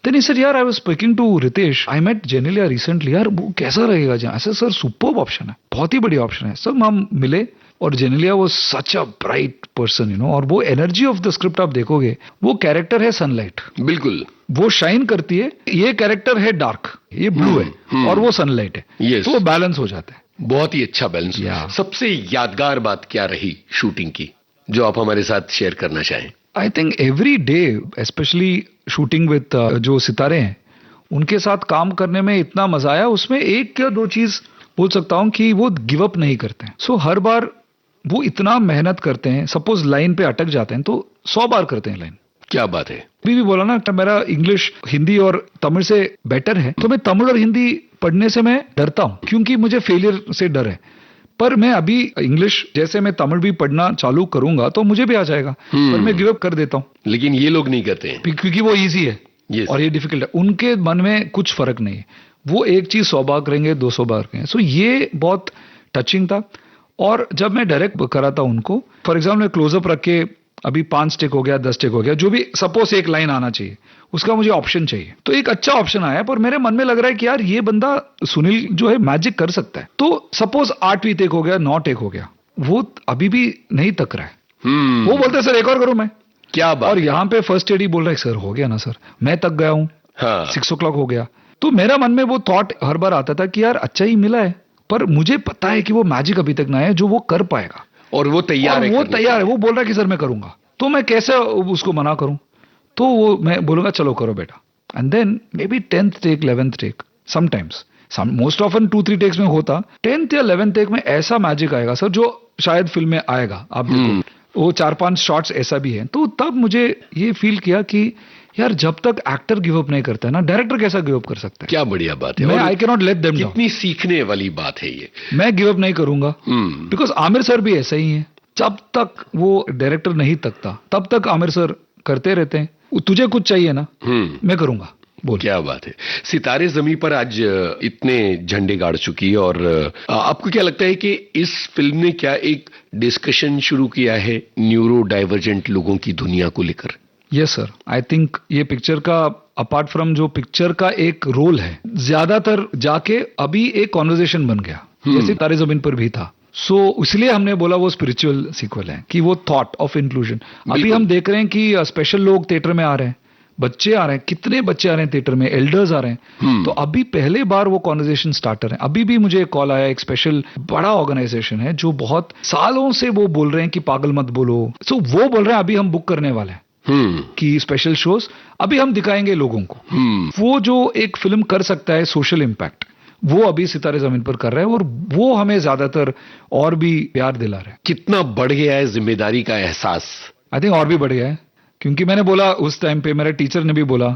Then he said, यार I was speaking to Ritesh, I met Genelia recently, यार वो कैसा रहेगा जहाँ? ऐसा सर सुपर्ब ऑप्शन है, बहुत ही बढ़िया ऑप्शन है। सर हम मिले और Genelia was such a bright person, you know, और वो एनर्जी ऑफ द स्क्रिप्ट आप देखोगे, वो कैरेक्टर है सनलाइट, बिल्कुल। वो शाइन करती है। ये कैरेक्टर है डार्क, ये ब्लू है और वो सनलाइट है, Yes. तो वो बैलेंस हो जाता है। बहुत ही अच्छा बैलेंस। Yeah. सबसे यादगार बात क्या रही शूटिंग की, जो आप हमारे साथ शेयर करना चाहें? I think every day, specially shooting with जो सितारे हैं, उनके साथ काम करने में इतना मजा आया। उसमें एक या दो चीज बोल सकता हूं कि वो गिव अप नहीं करते हैं। सो हर बार वो इतना मेहनत करते हैं, सपोज लाइन पे अटक जाते हैं तो 100 बार करते हैं लाइन। क्या बात है। अभी भी बोला ना, मेरा इंग्लिश हिंदी और तमिल से बेटर है, तो मैं तमिल और हिंदी पढ़ने से मैं डरता हूं, क्योंकि मुझे फेलियर से डर है। पर मैं अभी इंग्लिश जैसे मैं तमिल भी पढ़ना चालू करूंगा तो मुझे भी आ जाएगा, पर मैं गिव अप कर देता हूं, लेकिन ये लोग नहीं करते हैं। क्योंकि वो इजी है Yes. और ये डिफिकल्ट है। उनके मन में कुछ फर्क नहीं है, वो एक चीज 100 बार करेंगे, 200 बार करेंगे। सो ये बहुत टचिंग था। और जब मैं डायरेक्ट कराता उनको, फॉर एग्जाम्पल मैं क्लोजअप रख के अभी 5 टेक हो गया, 10 टेक हो गया, जो भी सपोज एक लाइन आना चाहिए, उसका मुझे ऑप्शन चाहिए। तो एक अच्छा ऑप्शन आया, पर मेरे मन में लग रहा है कि यार ये बंदा सुनील जो है मैजिक कर सकता है। तो सपोज 8वीं टेक हो गया, 9 टेक हो गया, वो अभी भी नहीं तक रहा है। वो बोलते सर एक और करूं मैं, क्या बात। और यहाँ पे फर्स्ट एड ही बोल रहा है सर हो गया ना सर, मैं तक गया हूँ, हाँ। 6 o'clock हो गया। तो मेरा मन में वो थॉट हर बार आता था कि यार अच्छा ही मिला है, पर मुझे पता है कि वो मैजिक अभी तक ना है जो वो कर पाएगा, और वो तैयार है, वो करने तैयार है। वो बोल रहा है कि सर मैं करूंगा, तो मैं कैसे उसको मना करूं? तो वो मैं बोलूंगा चलो करो बेटा, and then maybe 10th take, 11th take, sometimes most often 2-3 takes में होता, 10th या 11th टेक में ऐसा मैजिक आएगा सर जो शायद फिल्म में आएगा। आप देखो वो 4-5 शॉट्स ऐसा भी है। तो तब मुझे ये फील किया कि यार जब तक एक्टर गिव अप नहीं करता है ना, डायरेक्टर कैसा गिव अप कर सकता है? क्या बढ़िया बात है। मैं और I can not let them down. कितनी सीखने वाली बात है ये। मैं गिव अप नहीं करूंगा, बिकॉज आमिर सर भी ऐसा ही है। जब तक वो डायरेक्टर नहीं तकता तब तक आमिर सर करते रहते हैं। तुझे कुछ चाहिए ना, मैं करूंगा, बोल। क्या बात है। सितारे जमी पर आज इतने झंडे गाड़ चुकी है, और आपको क्या लगता है कि इस फिल्म ने क्या एक डिस्कशन शुरू किया है न्यूरो डाइवर्जेंट लोगों की दुनिया को लेकर? यस सर, आई थिंक ये पिक्चर का अपार्ट फ्रॉम जो पिक्चर का एक रोल है, ज्यादातर जाके अभी एक कॉन्वर्जेशन बन गया, जैसे तारे जमीन पर भी था। सो इसलिए हमने बोला वो स्पिरिचुअल सीक्वल है, कि वो थॉट ऑफ इंक्लूजन। अभी हम देख रहे हैं कि स्पेशल लोग थिएटर में आ रहे हैं, बच्चे आ रहे हैं, कितने बच्चे आ रहे हैं थिएटर में, एल्डर्स आ रहे हैं। तो अभी पहले बार वो कॉन्वर्जेशन स्टार्टर है। अभी भी मुझे एक कॉल आया, एक स्पेशल बड़ा ऑर्गेनाइजेशन है जो बहुत सालों से वो बोल रहे हैं कि पागल मत बोलो। सो वो बोल रहे हैं अभी हम बुक करने वाले हैं कि स्पेशल शोज अभी हम दिखाएंगे लोगों को। वो जो एक फिल्म कर सकता है सोशल इम्पैक्ट, वो अभी सितारे जमीन पर कर रहा है, और वो हमें ज्यादातर और भी प्यार दिला रहा है। कितना बढ़ गया है जिम्मेदारी का एहसास? आई थिंक और भी बढ़ गया है, क्योंकि मैंने बोला उस टाइम पे, मेरे टीचर ने भी बोला,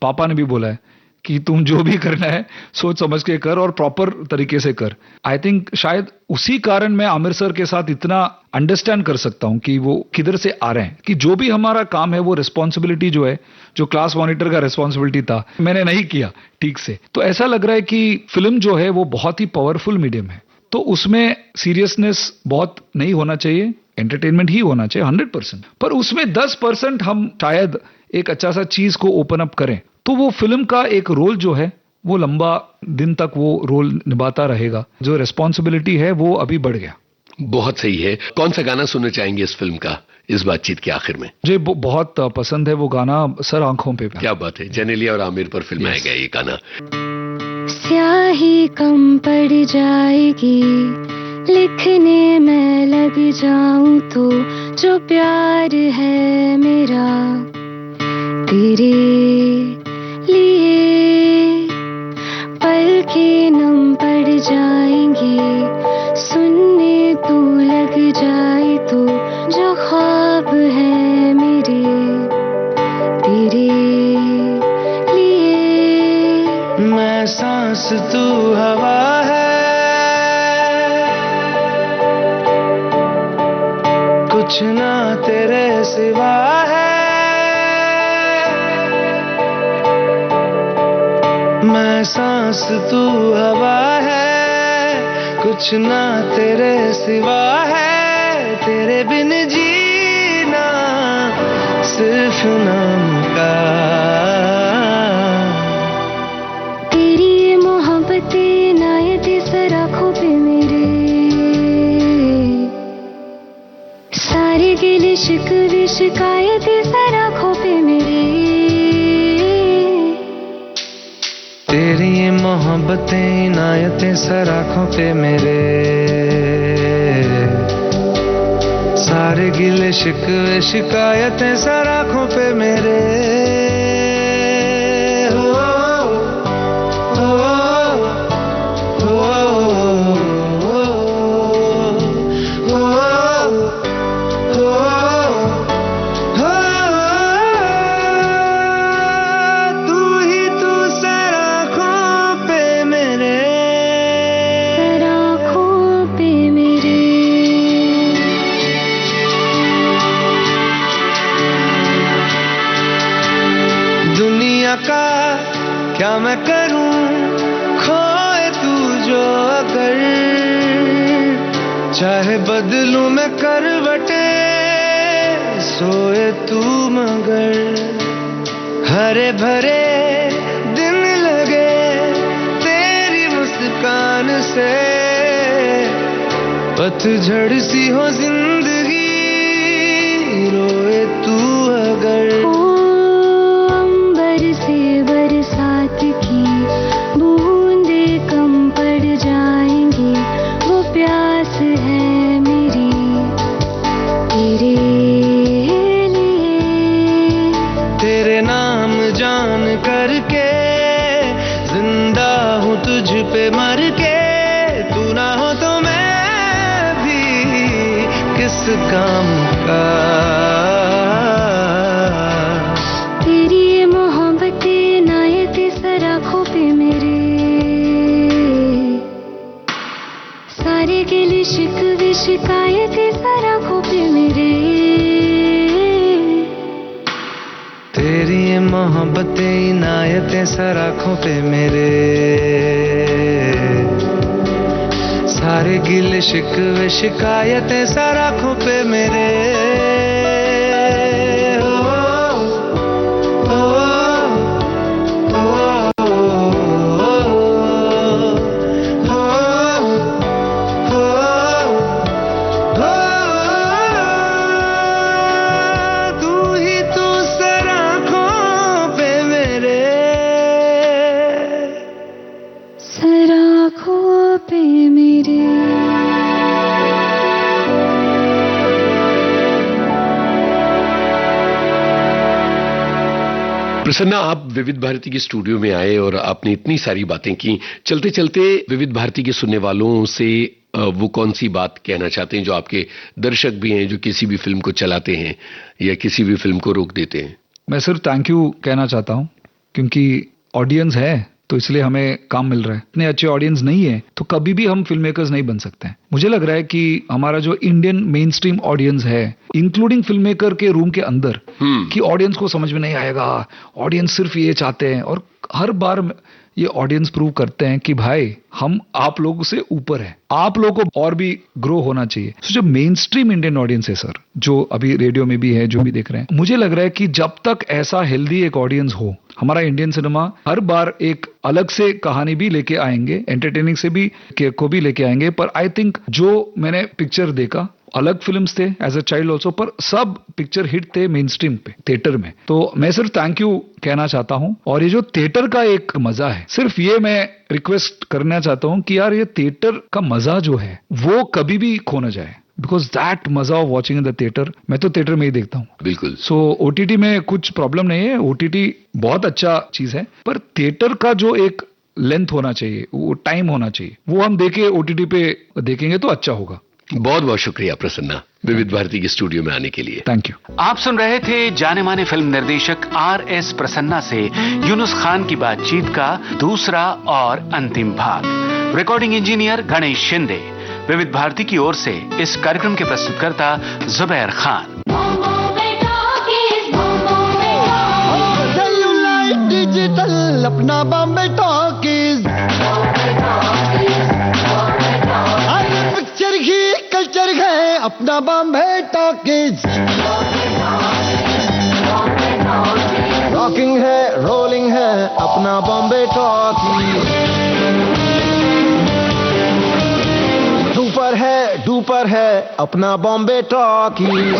पापा ने भी बोला है कि तुम जो भी करना है सोच समझ के कर और प्रॉपर तरीके से कर। आई थिंक शायद उसी कारण मैं आमिर सर के साथ इतना अंडरस्टैंड कर सकता हूं कि वो किधर से आ रहे हैं, कि जो भी हमारा काम है वो रिस्पॉन्सिबिलिटी जो है, जो क्लास मॉनिटर का रिस्पॉन्सिबिलिटी था, मैंने नहीं किया ठीक से। तो ऐसा लग रहा है कि फिल्म जो है वो बहुत ही पावरफुल मीडियम है, तो उसमें सीरियसनेस बहुत नहीं होना चाहिए, एंटरटेनमेंट ही होना चाहिए 100%, पर उसमें 10% हम शायद एक अच्छा सा चीज को ओपन अप करें तो वो फिल्म का एक रोल जो है वो लंबा दिन तक वो रोल निभाता रहेगा। जो रिस्पॉन्सिबिलिटी है वो अभी बढ़ गया। बहुत सही है। कौन सा गाना सुनना चाहेंगे इस फिल्म का इस बातचीत के आखिर में? मुझे बहुत पसंद है वो गाना, सर आंखों पे। क्या बात है, जेनेलिया और आमिर पर फिल्माया गया ये गाना। स्याही कम पड़ जाएगी लिखने में लग जाऊं तो, जो प्यार है मेरा तेरे लिए पल के नम पड़ जाएंगे, सुनने तू लग जाए तो, जो ख्वाब है मेरे तेरे लिए। मैं सांस तू हवा है, कुछ ना तेरे सिवा है। मैं सांस तू हवा है, कुछ ना तेरे सिवा है। तेरे बिन जीना सिर्फ नाम का। तेरी ये मोहब्बतें नायते सर आँखों पे मेरे, सारे गिले शिकवे शिकायतें सर आँखों पे मेरे। तेरी ये मोहब्बतें इनायतें सर आँखों पे मेरे, सारे गिले शिकवे शिकायतें सर आँखों पे मेरे। हो, हो, हो, तू ही तू सर आँखों पे मेरे, सर आँखों पे मेरे। दुनिया का क्या मैं करूं, खोए तू जो अगर, चाहे बदलूं मैं करवटे, सोए तू मगर। हरे भरे दिन लगे तेरी मुस्कान से, पतझड़ सी हो जिंदगी, रोए तू अगर। अंबर से बरसात की बूंदे कम पड़ जाएंगी, वो प्यास है मेरी तेरे लिए। तेरे नाम जान करके जिंदा हूँ तुझ पे मर के, तू ना हो तो मैं भी किस काम का। तेरी ये मोहब्बतें नायते सर आँखों पे मेरे, सारे गिले शिकवे शिकायतें सर आँखों पे मेरे। तेरी ये मोहब्बतें इनायतें सर आँखों पे मेरे, सारे गिले शिकवे शिकायतें सर आँखों पे मेरे। सर आँखों पे मेरे। प्रसन्ना, आप विविध भारती के स्टूडियो में आए और आपने इतनी सारी बातें की। चलते चलते विविध भारती के सुनने वालों से वो कौन सी बात कहना चाहते हैं जो आपके दर्शक भी हैं, जो किसी भी फिल्म को चलाते हैं या किसी भी फिल्म को रोक देते हैं? मैं सिर्फ थैंक यू कहना चाहता हूं, क्योंकि ऑडियंस है तो इसलिए हमें काम मिल रहा है, इतने अच्छे ऑडियंस नहीं है तो कभी भी हम फिल्म मेकर्स नहीं बन सकते हैं। मुझे लग रहा है कि हमारा जो इंडियन मेन स्ट्रीम ऑडियंस है, इंक्लूडिंग फिल्म मेकर के रूम के अंदर, कि ऑडियंस को समझ में नहीं आएगा, ऑडियंस सिर्फ ये चाहते हैं, और हर बार ये ऑडियंस प्रूव करते हैं कि भाई हम आप लोगों से ऊपर है, आप लोगों को और भी ग्रो होना चाहिए। तो जो मेन स्ट्रीम इंडियन ऑडियंस है सर, जो अभी रेडियो में भी है, जो भी देख रहे हैं, मुझे लग रहा है कि जब तक ऐसा हेल्दी एक ऑडियंस हो, हमारा इंडियन सिनेमा हर बार एक अलग से कहानी भी लेके आएंगे, एंटरटेनिंग से भी को भी लेके आएंगे। पर आई थिंक जो मैंने पिक्चर देखा, अलग फिल्म्स थे एज अ चाइल्ड ऑल्सो, पर सब पिक्चर हिट थे मेन स्ट्रीम पे, थिएटर में। तो मैं सिर्फ थैंक यू कहना चाहता हूं। और ये जो थिएटर का एक मजा है, सिर्फ ये मैं रिक्वेस्ट करना चाहता हूं कि यार ये थिएटर का मजा जो है वो कभी भी खो ना जाए, बिकॉज दैट मजा of watching in the theatre, मैं तो थिएटर में ही देखता हूँ। बिल्कुल। सो ओटीटी में कुछ प्रॉब्लम नहीं है, ओटीटी बहुत अच्छा चीज है, पर थिएटर का जो एक लेंथ होना चाहिए, वो टाइम होना चाहिए, वो हम देखे ओटीटी पे देखेंगे तो अच्छा होगा। बहुत बहुत शुक्रिया प्रसन्ना, विविध भारती के स्टूडियो में आने के लिए। Thank you. आप सुन रहे थे जाने माने फिल्म निर्देशक आर.एस. प्रसन्ना से यूनुस खान की बातचीत का दूसरा और अंतिम भाग। Recording engineer Ganesh Shinde. विविध भारती की ओर से इस कार्यक्रम के प्रस्तुतकर्ता जुबैर खान। डिजिटल अपना बॉम्बे टॉकीज, पिक्चर ही कल्चर है अपना बॉम्बे टॉकीज। रॉकिंग है, रोलिंग है अपना बॉम्बे टॉकीज। सुपर है, डुपर है अपना बॉम्बे टॉकीज।